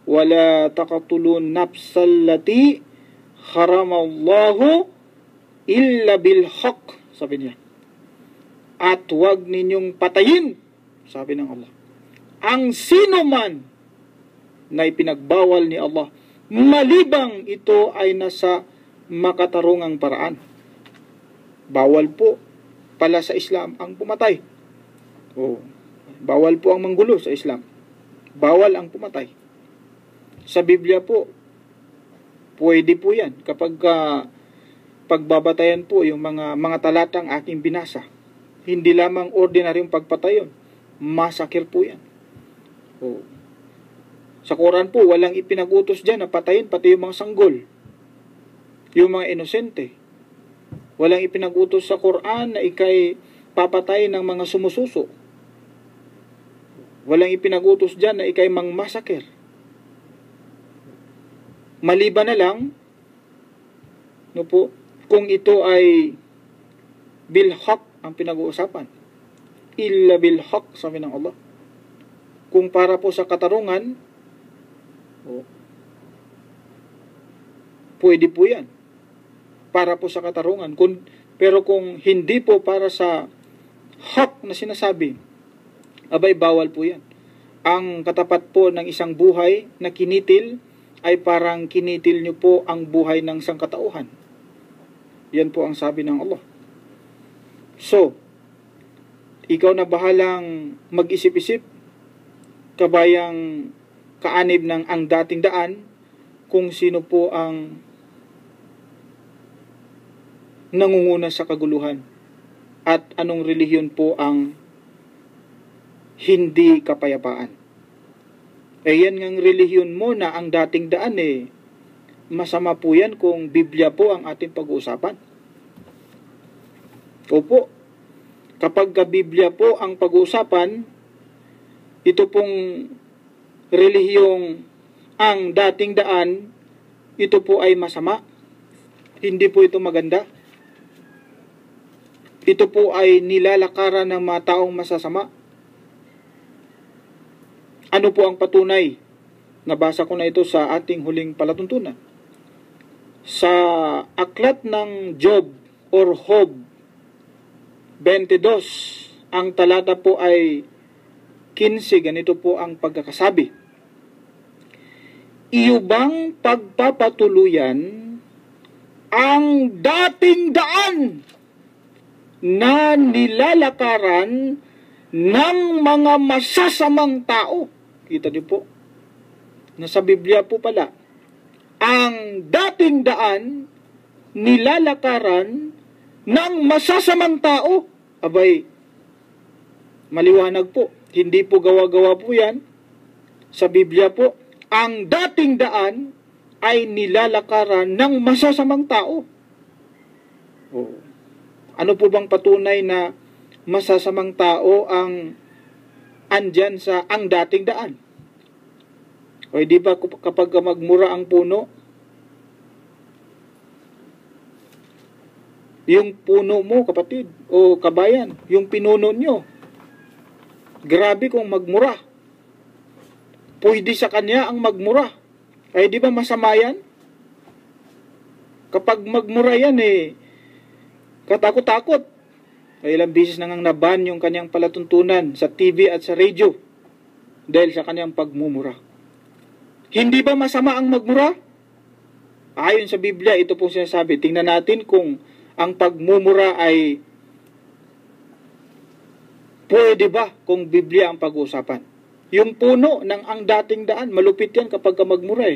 wala taqatulun nafsallati haramallahu illa bilhaq, sabi niya. At huwag ninyong patayin, sabi ng Allah, ang sino man na ipinagbawal ni Allah, malibang ito ay nasa makatarungang paraan. Bawal po pala sa Islam ang pumatay. Bawal po ang manggulo sa Islam. Bawal ang pumatay. Sa Biblia po, pwede po yan. Kapag pagbabatayan po yung mga talatang aking binasa, hindi lamang ordinaryong pagpatayon, masakir po yan. Sa Quran po, walang ipinag-utos dyan na patayin pati yung mga sanggol, yung mga inosente. Walang ipinag-utos sa Quran na ikay papatay ng mga sumususo. Walang ipinag-utos dyan na ikay mangmasakir. Maliban na lang, no po, kung ito ay bilhaq ang pinag-uusapan. Illa bilhaq, sabi ng Allah. Kung para po sa katarungan, pwede po yan. Para po sa katarungan. Pero kung hindi po para sa hak na sinasabi, abay bawal po yan. Ang katapat po ng isang buhay na kinitil ay parang kinitil nyo po ang buhay ng sangkatauhan. Yan po ang sabi ng Allah. So, ikaw na bahalang mag-isip-isip, kabayang kaanib ng ang dating daan, kung sino po ang nangunguna sa kaguluhan at anong relihiyon po ang hindi kapayapaan. Yan ngang relihiyon mo na ang dating daan masama po yan kung Biblia po ang ating pag-uusapan. Opo, kapag Biblia po ang pag-uusapan, ito pong relihiyong ang dating daan, ito po ay masama. Hindi po ito maganda. Ito po ay nilalakaran ng mga taong masasama. Ano po ang patunay? Nabasa ko na ito sa ating huling palatuntunan. Sa aklat ng Job or Job 22, ang talata po ay 15, ganito po ang pagkakasabi. Iyo bang pagpapatuluyan ang dating daan na nilalakaran ng mga masasamang tao? Kita niyo po, nasa Biblia po pala, ang dating daan nilalakaran ng masasamang tao. Abay, maliwanag po. Hindi po gawa-gawa po yan. Sa Biblia po, ang dating daan ay nilalakaran ng masasamang tao. Oh. Ano po bang patunay na masasamang tao ang andyan sa ang dating daan? O di ba kapag magmura ang puno, yung puno mo, kapatid, o kabayan, yung pinuno nyo, grabe kung magmura. Pwede sa kanya ang magmura. Ay di ba masama yan? Kapag magmura yan katakot-takot. Ay ilang bisis nang naban yung kanyang palatuntunan sa TV at sa radio dahil sa kanyang pagmumura. Hindi ba masama ang magmura? Ayon sa Biblia, ito pong sinasabi. Tingnan natin kung ang pagmumura ay pwede ba kung Biblia ang pag-uusapan. Yung puno ng ang dating daan, malupit yan kapag magmura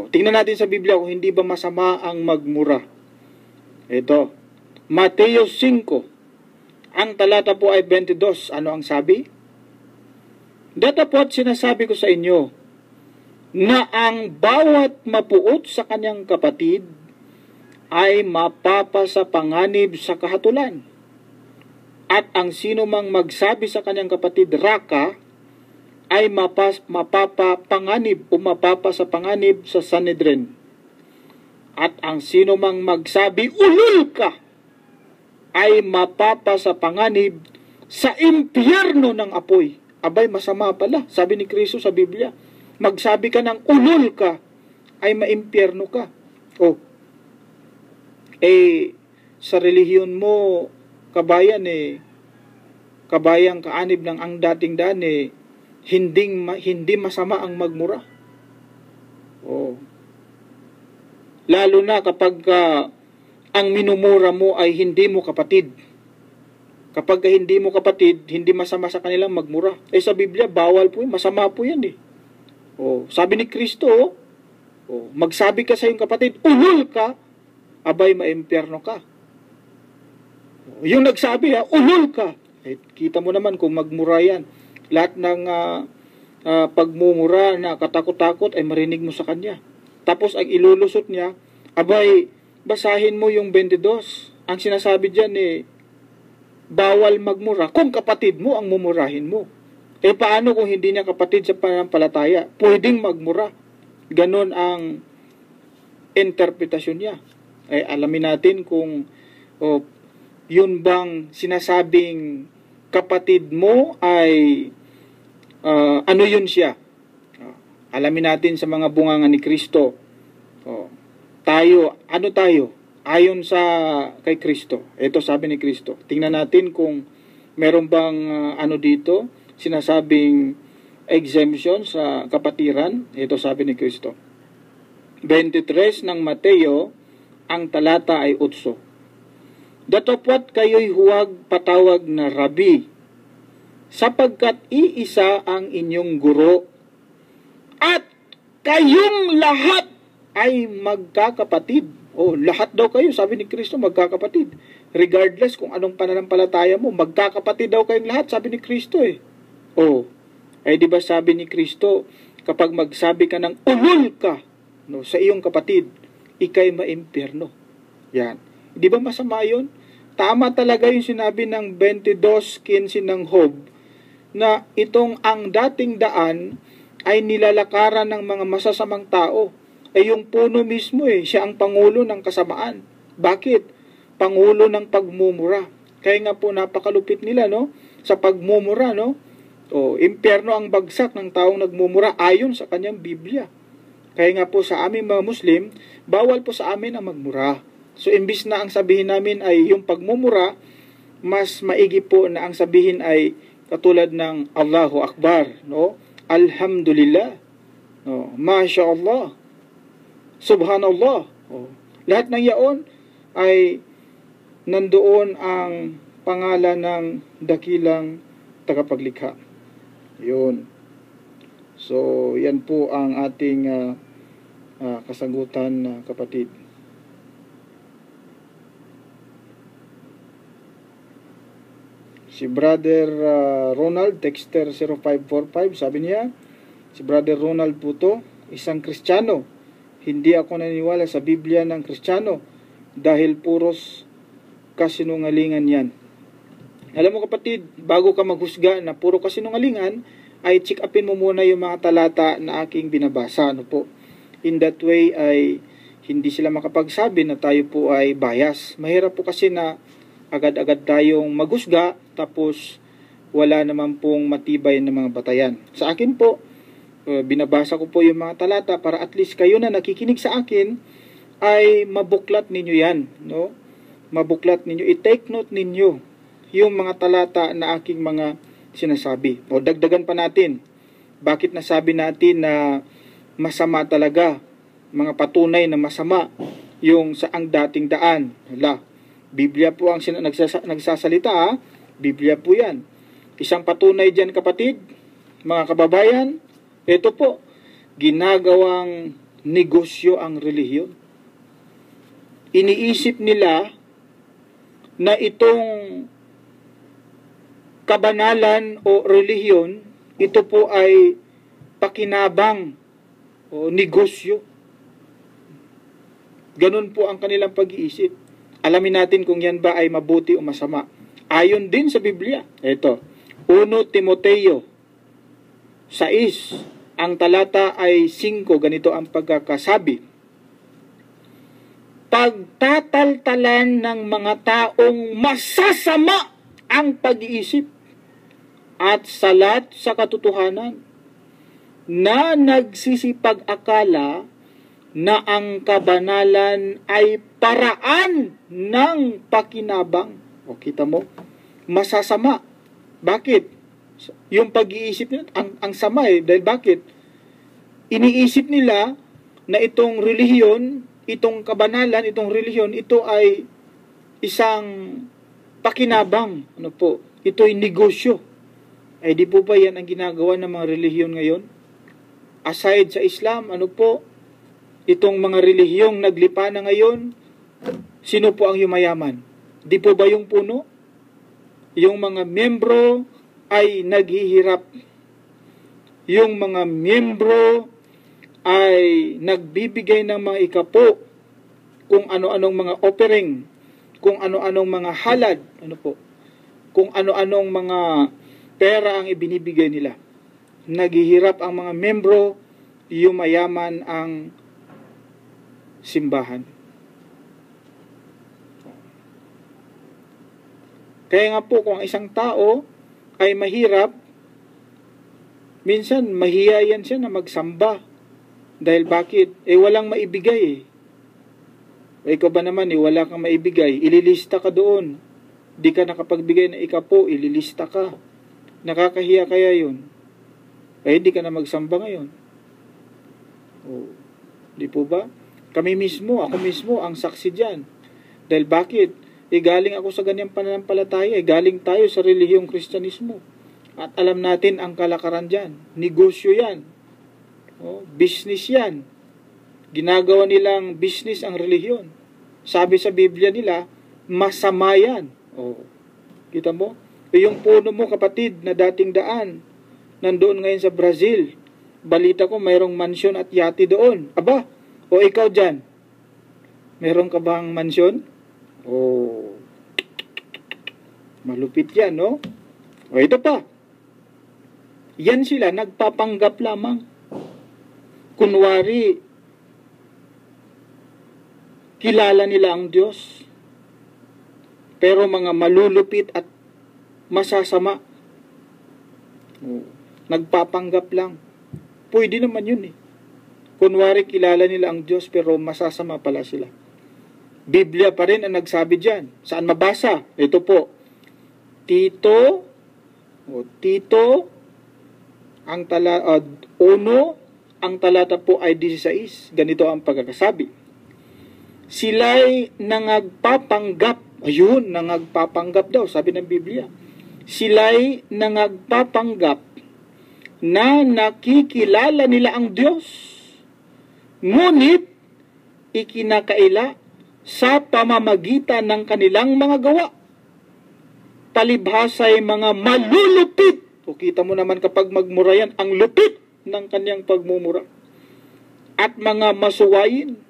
tingnan natin sa Biblia kung hindi ba masama ang magmura. Ito, Mateo 5, ang talata po ay 22. Ano ang sabi? Datapot sinasabi ko sa inyo, na ang bawat mapuot sa kanyang kapatid ay mapapasapanganib sa kahatulan. At ang sino mang magsabi sa kanyang kapatid, raka, ay mapapapanganib o mapapasapanganib sa Sanhedrin. At ang sino mang magsabi, ulul ka, ay mapapasapanganib sa impyerno ng apoy. Abay, masama pala. Sabi ni Kristo sa Biblia, magsabi ka ng ulul ka, ay maimpyerno ka. Sa relihiyon mo, kabayan kabayang kaanib ng ang dating daan hindi masama ang magmura. Lalo na kapag ang minumura mo ay hindi mo kapatid. Kapag hindi mo kapatid, hindi masama sa kanilang magmura. Sa Biblia, bawal po yan, masama po yan sabi ni Kristo, magsabi ka sa iyong kapatid, ulul ka, abay maimpyerno ka. Yung nagsabi, ulul ka. Kita mo naman kung magmura yan. Lahat ng pagmumura na katakot-takot ay marinig mo sa kanya. Tapos ang ilulusot niya, abay, basahin mo yung 22. Ang sinasabi dyan bawal magmura kung kapatid mo ang mumurahin mo. Paano kung hindi niya kapatid sa pananampalataya? Pwedeng magmura. Ganon ang interpretasyon niya. Alamin natin kung yun bang sinasabing kapatid mo ay ano yun siya. Alamin natin sa mga bunganga ni Kristo. Ano tayo? Ayon sa kay Kristo. Ito sabi ni Kristo. Tingnan natin kung meron bang dito, sinasabing exemption sa kapatiran. Ito sabi ni Kristo. 23 ng Mateo, ang talata ay 8. Datapwat kayo'y huwag patawag na Rabi, sapagkat iisa ang inyong guro, at kayong lahat ay magkakapatid. Lahat daw kayo, sabi ni Kristo, magkakapatid. Regardless kung anong pananampalataya mo, magkakapatid daw kayong lahat, sabi ni Kristo di ba sabi ni Kristo, kapag magsabi ka ng ulul ka sa iyong kapatid, ikay maimpyerno. Yan. Di ba masama yun? Tama talaga yung sinabi ng 22:15 ng Job, na itong ang dating daan ay nilalakaran ng mga masasamang tao. Yung puno mismo siya ang pangulo ng kasamaan. Bakit? Pangulo ng pagmumura. Kaya nga po napakalupit nila sa pagmumura impyerno ang bagsak ng taong nagmumura ayon sa kanyang Biblia. Kaya nga po sa aming mga Muslim, bawal po sa amin ang magmura. So imbis na ang sabihin namin ay yung pagmumura mas maigi po na ang sabihin ay katulad ng Allahu Akbar, no? Alhamdulillah, no? Masya Allah, Subhanallah. Lahat ng yaon ay nandoon ang pangalan ng dakilang tagapaglikha. Yun. So, yan po ang ating kasagutan, kapatid. Si Brother Ronald, Texter 0545, sabi niya, si Brother Ronald po to, isang Kristiyano. Hindi ako naniniwala sa Biblia ng Kristiyano dahil puros kasinungalingan yan. Alam mo kapatid, bago ka maghusga na puro kasinungalingan, ay check upin mo muna yung mga talata na aking binabasa. Ano po? In that way ay hindi sila makapagsabi na tayo po ay bias. Mahirap po kasi na agad-agad tayong maghusga tapos wala naman pong matibay na mga batayan. Sa akin po, binabasa ko po yung mga talata para at least kayo na nakikinig sa akin ay mabuklat ninyo yan, no? Mabuklat ninyo, i-take note ninyo yung mga talata na aking mga sinasabi. O dagdagan pa natin, bakit nasabi natin na masama talaga, mga patunay na masama yung saang dating daan. Hala, Biblia po ang nagsasalita, ha? Biblia po yan. Isang patunay dyan kapatid, mga kababayan, ito po, ginagawang negosyo ang relihiyon. Iniisip nila na itong kabanalan o relihiyon, ito po ay pakinabang o negosyo. Ganun po ang kanilang pag-iisip. Alamin natin kung yan ba ay mabuti o masama. Ayon din sa Biblia. Ito, 1 Timoteo 6, ang talata ay 5, ganito ang pagkakasabi. Pagtataltalan ng mga taong masasama ang pag-iisip at salat sa katotohanan na nagsisipag-akala na ang kabanalan ay paraan ng pakinabang. O kita mo, masasama. Bakit? Yung pag-iisip nila, ang sama dahil bakit? Iniisip nila na itong relihiyon, itong kabanalan, itong relihiyon, ito ay isang pakinabang. Ano po? Ito ay negosyo. Ay di po ba yan ang ginagawa ng mga relihiyon ngayon? Aside sa Islam, ano po? Itong mga relihiyong naglipa na ngayon, sino po ang yumayaman? Di po ba yung puno? Yung mga membro ay naghihirap. Yung mga membro ay nagbibigay ng mga ikapo, kung ano-anong mga offering, kung ano-anong mga halad, ano po, kung ano-anong mga pera ang ibinibigay nila. Naghihirap ang mga membro, yumayaman ang simbahan. Kaya nga po kung ang isang tao ay mahirap, minsan mahiyayan siya na magsamba. Dahil bakit? Walang maibigay . Ikaw ba naman wala kang maibigay, ililista ka doon. Di ka nakapagbigay ng ikapo, ililista ka. Nakakahiya kaya yun? Di ka na magsamba ngayon. Di po ba? Kami mismo, ako mismo ang saksi dyan. Dahil bakit? Galing ako sa ganyang pananampalataya, galing tayo sa relihiyong Kristyanismo. At alam natin ang kalakaran dyan. Negosyo yan. Business yan. Ginagawa nilang business ang relihiyon. Sabi sa Biblia nila, masama yan. Kita mo? Yung puno mo kapatid na dating daan, nandoon ngayon sa Brazil. Balita ko mayroong mansyon at yate doon. Aba, ikaw dyan, meron ka bang mansyon? Malupit yan, no? Ito pa. Yan sila, nagpapanggap lamang. Kunwari, kilala nila ang Diyos. Pero mga malulupit at masasama. Nagpapanggap lang. Pwede naman yun . Kunwari kilala nila ang Diyos pero masasama pala sila. Biblia pa rin ang nagsabi dyan. Saan mabasa? Ito po. Tito, ang ang talata po ay 16. Ganito ang pagkakasabi. Sila'y nangagpapanggap. Ayun, nangagpapanggap daw, sabi ng Biblia. Sila'y nangagpapanggap na nakikilala nila ang Diyos. Ngunit, ikinakaila sa pamamagitan ng kanilang mga gawa. Palibhasa'y mga malulupit. O kita mo naman kapag magmura yan, ang lupit ng kanyang pagmumura. At mga masuwayin.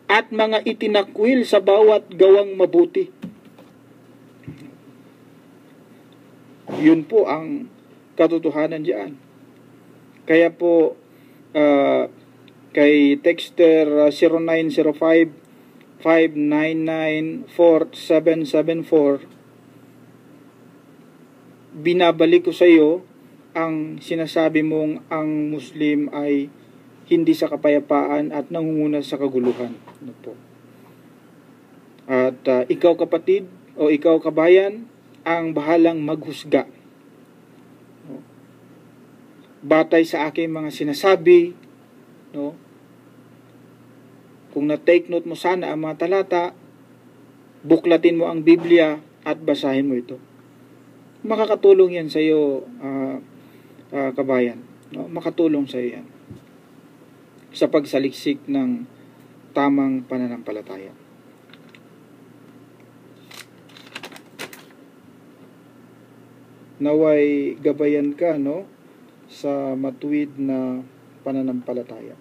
At mga itinakwil sa bawat gawang mabuti. Yun po ang katotohanan diyan. Kaya po, kay Texter 0905-599-4774, binabalik ko sa iyo ang sinasabi mong ang Muslim ay hindi sa kapayapaan at nangunguna sa kaguluhan. Ano po? At ikaw kapatid o ikaw kabayan ang bahalang maghusga. Batay sa aking mga sinasabi, no? Kung na-take note mo sana ang mga talata, buklatin mo ang Biblia at basahin mo ito. Makakatulong yan sa iyo, kabayan. No? Makatulong sa iyo yan sa pagsaliksik ng tamang pananampalataya. Naway gabayan ka, no, sa matuwid na pananampalataya.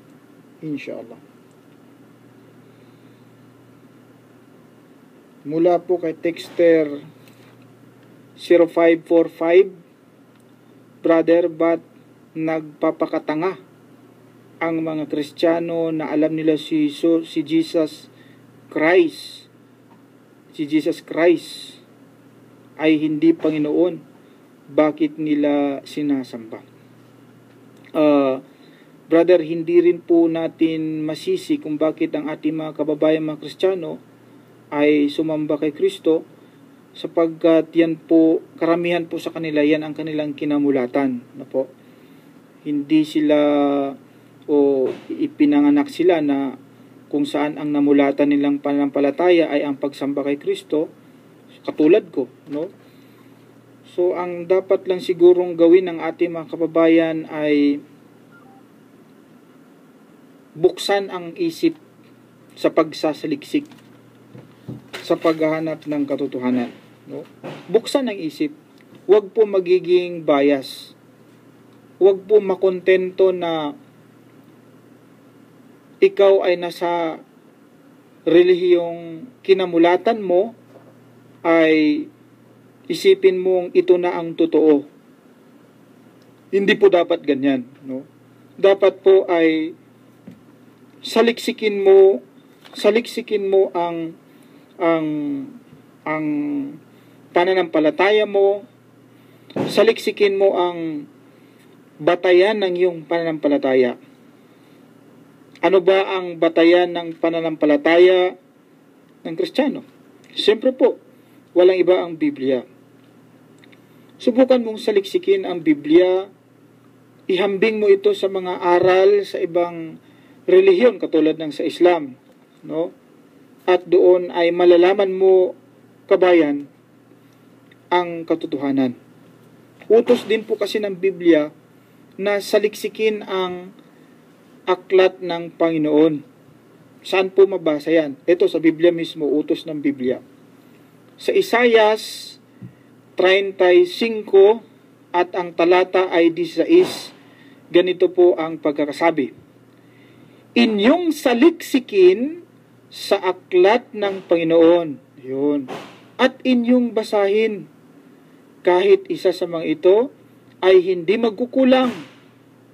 Inshallah. Mula po kay Texter 0545, brother, ba't nagpapakatanga ang mga Kristiyano na alam nila si Jesus Christ ay hindi Panginoon? Bakit nila sinasamba? Brother, hindi rin po natin masisi kung bakit ang ating mga kababayan mga Kristiyano ay sumamba kay Kristo, sapagkat yan po, karamihan po sa kanila, yan ang kanilang kinamulatan. Na po? Hindi sila o ipinanganak sila na kung saan ang namulatan nilang pananampalataya ay ang pagsamba kay Kristo, katulad ko, no? So, ang dapat lang sigurong gawin ng ating mga kababayan ay buksan ang isip sa pagsasaliksik, sa paghahanap ng katotohanan, no? Buksan ang isip. Huwag po magiging bias. Huwag po makontento na ikaw ay nasa relihiyong kinamulatan mo, ay isipin mong ito na ang totoo. Hindi po dapat ganyan, no? Dapat po ay saliksikin mo ang pananampalataya mo, saliksikin mo ang batayan ng iyong pananampalataya. Ano ba ang batayan ng pananampalataya ng Kristiyano? Siyempre po, walang iba ang Biblia. Subukan mong saliksikin ang Biblia, ihambing mo ito sa mga aral sa ibang relihiyon katulad ng sa Islam, no? At doon ay malalaman mo, kabayan, ang katotohanan. Utos din po kasi ng Biblia na saliksikin ang aklat ng Panginoon. Saan po mabasa yan? Ito sa Biblia mismo, utos ng Biblia. Sa Isayas 35 at ang talata ay 16, ganito po ang pagkakasabi. Inyong saliksikin sa aklat ng Panginoon. Yun. At inyong basahin. Kahit isa sa mga ito ay hindi magkukulang.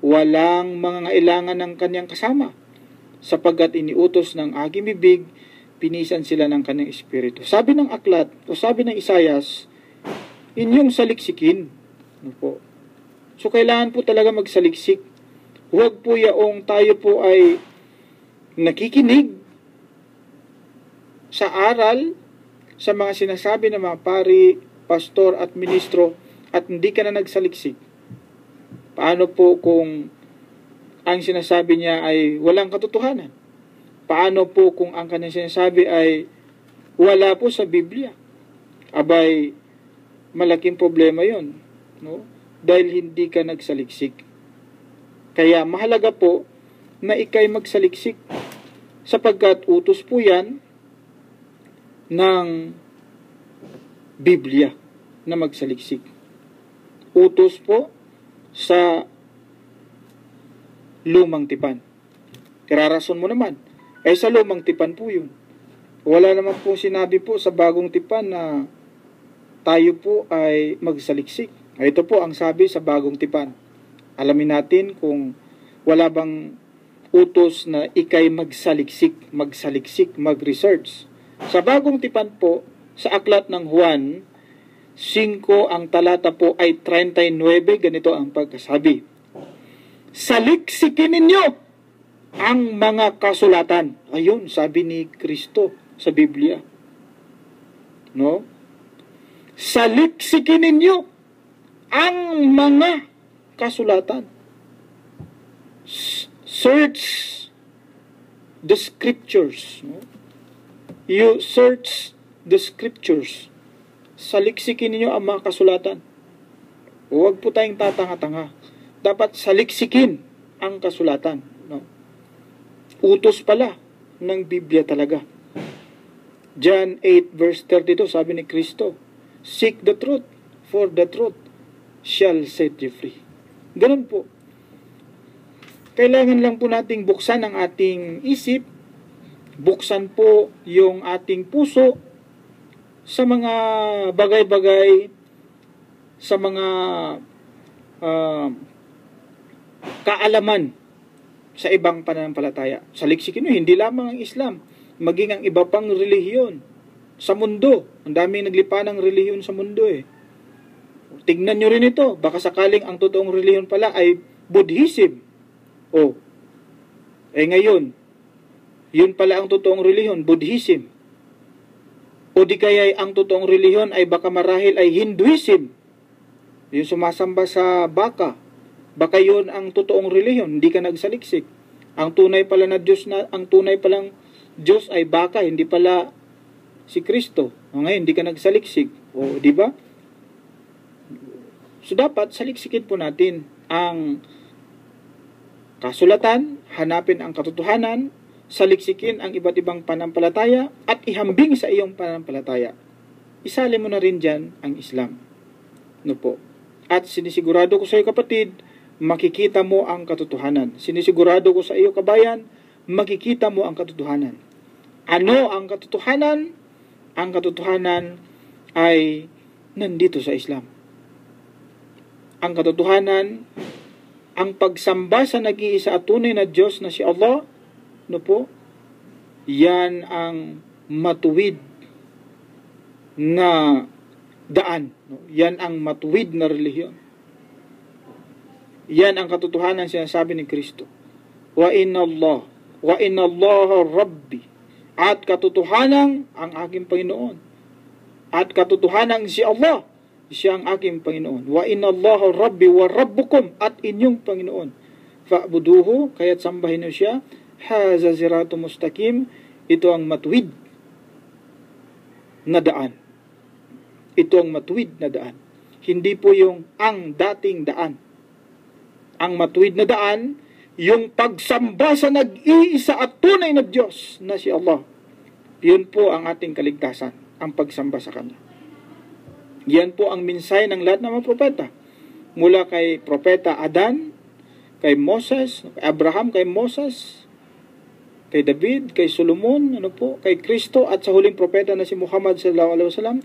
Walang mangangailangan ng kanyang kasama, sapagkat iniutos ng aking bibig, pinisan sila ng kanyang espiritu. Sabi ng aklat, o sabi ng Isayas, inyong saliksikin. Ano po? So, kailangan po talaga magsaliksik. Huwag po yaong tayo po ay nakikinig sa aral, sa mga sinasabi ng mga pari, pastor at ministro at hindi ka na nagsaliksik? Paano po kung ang sinasabi niya ay walang katotohanan? Paano po kung ang kanyang sinasabi ay wala po sa Biblia? Abay, malaking problema yon, no? Dahil hindi ka nagsaliksik. Kaya mahalaga po na ikay magsaliksik sapagkat utos po yan ng Biblia na magsaliksik. Utos po sa lumang tipan. Irarason mo naman, sa lumang tipan po yun. Wala naman po sinabi po sa bagong tipan na tayo po ay magsaliksik. Ito po ang sabi sa bagong tipan. Alamin natin kung wala bang utos na ikay magsaliksik, mag-research. Sa bagong tipan po, sa aklat ng Juan 5, ang talata po ay 39, ganito ang pagkasabi. Saliksikin ninyo ang mga kasulatan. Ayun, sabi ni Kristo sa Biblia. No? Saliksikin ninyo ang mga kasulatan. Search the scriptures. No? You search the scriptures. Saliksikin ninyo ang mga kasulatan. Huwag po tayong tatanga-tanga. Dapat saliksikin ang kasulatan. No? Utos pala ng Biblia talaga. John 8 verse 32, sabi ni Kristo, seek the truth, for the truth shall set you free. Ganun po. Kailangan lang po nating buksan ang ating isip, buksan po yung ating puso sa mga bagay-bagay, sa mga kaalaman sa ibang pananampalataya. Saliksikin nyo, hindi lamang ang Islam, maging ang iba pang relihiyon sa mundo. Ang daming naglipa ng relihiyon sa mundo eh. Tignan nyo rin ito. Baka sakaling ang totoong relihiyon pala ay Buddhism. Ngayon, yun pala ang totoong relihiyon, Buddhism. O di kaya ang totoong relihiyon ay baka marahil ay Hinduism. Yung sumasamba sa baka. Baka yun ang totoong relihiyon, hindi ka nagsaliksik. Ang tunay pala na Diyos ang tunay palang Diyos ay baka, hindi pala si Kristo. Ngayon, hindi ka nagsaliksik. Di ba? So, dapat saliksikin po natin ang kasulatan, hanapin ang katotohanan, saliksikin ang iba't ibang pananampalataya, at ihambing sa iyong pananampalataya. Isali mo na rin dyan ang Islam. No po. At sinisigurado ko sa iyo, kapatid, makikita mo ang katotohanan. Sinisigurado ko sa iyo, kabayan, makikita mo ang katotohanan. Ano ang katotohanan? Ang katotohanan ay nandito sa Islam. Ang katotohanan, ang pagsamba sa nag-iisa at tunay na Diyos na si Allah, no po, yan ang matuwid na daan. No? Yan ang matuwid na relihiyon. Yan ang katotohanan sinasabi ni Kristo. Wa inna Allah Rabbi. At katotohanan ang aking Panginoon. At katotohanan si Allah, siya ang aking Panginoon. Wa inna Allah Rabbi wa Rabbukum, at inyong Panginoon. Fa'buduhu, kaya't sambahin niyo siya. Haza ziratu mustaqim, ito ang matuwid na daan. Ito ang matuwid na daan. Hindi po yung ang dating daan. Ang matuwid na daan, yung pagsamba sa nag-iisa at tunay na Diyos na si Allah. Yun po ang ating kaligtasan, ang pagsamba sa Kanya. Yan po ang mensahe ng lahat ng mga propeta. Mula kay propeta Adan, kay Moses, kay Abraham, kay Moses, kay David, kay Solomon, kay Kristo, at sa huling propeta na si Muhammad sallallahu alaihi wasallam,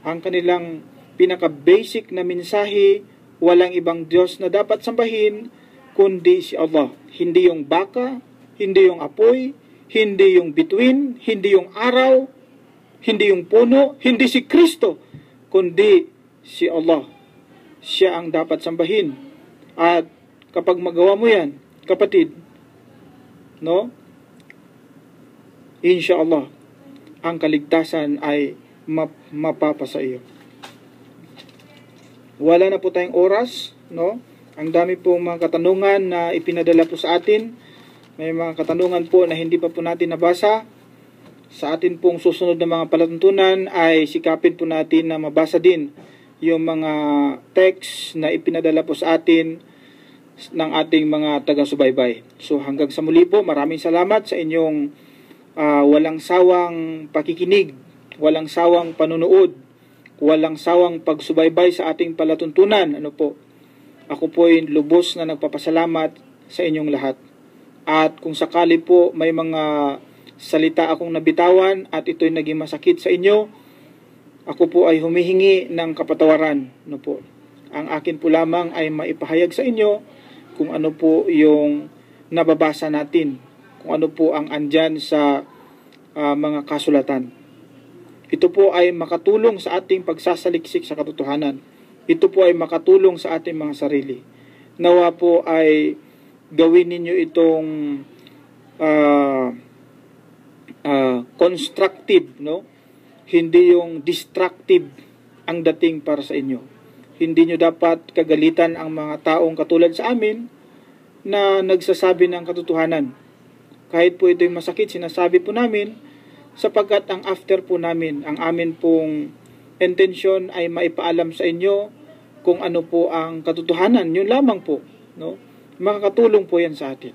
ang kanilang pinaka-basic na mensahe, walang ibang Diyos na dapat sambahin kundi si Allah. Hindi yung baka, hindi yung apoy, hindi yung bituin, hindi yung araw, hindi yung puno, hindi si Kristo, kundi si Allah. Siya ang dapat sambahin. At kapag magawa mo yan, kapatid, no? Insya Allah, ang kaligtasan ay mapapa sa iyo. Wala na po tayong oras, no? Ang dami pong mga katanungan na ipinadala po sa atin. May mga katanungan po na hindi pa po natin nabasa. Sa atin pong susunod na mga palatuntunan ay sikapin po natin na mabasa din yung mga text na ipinadala po sa atin ng ating mga taga-subaybay. So hanggang sa muli po, maraming salamat sa inyong walang sawang pakikinig, walang sawang panunood, walang sawang pagsubaybay sa ating palatuntunan. Ako po ay lubos na nagpapasalamat sa inyong lahat. At kung sakali po may mga salita akong nabitawan at ito'y naging masakit sa inyo, ako po ay humihingi ng kapatawaran. Ang akin po lamang ay maipahayag sa inyo kung ano po yung nababasa natin, kung ano po ang andyan sa mga kasulatan. Ito po ay makatulong sa ating pagsasaliksik sa katotohanan. Ito po ay makatulong sa ating mga sarili. Nawa po ay gawin ninyo itong constructive, no? Hindi yung destructive ang dating para sa inyo. Hindi nyo dapat kagalitan ang mga taong katulad sa amin na nagsasabi ng katotohanan. Kahit po ito'y masakit, sinasabi po namin sapagkat ang after po namin, ang amin pong intensyon ay maipaalam sa inyo kung ano po ang katotohanan. Yun lamang po, no? Makakatulong po yan sa atin.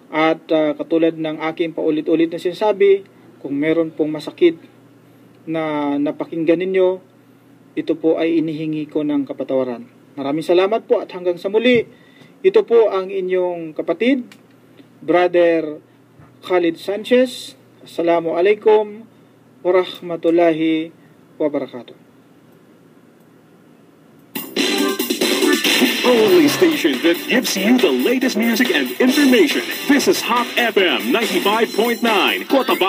At katulad ng aking paulit-ulit na sinasabi, kung meron pong masakit na napakinggan ninyo, ito po ay inihingi ko ng kapatawaran. Maraming salamat po at hanggang sa muli. Ito po ang inyong kapatid, Brother Khalid Sanchez. Assalamualaikum warahmatullahi wabarakatuh. Only station that gives you the latest music and information. This is Hot FM 95.9, Cotabato.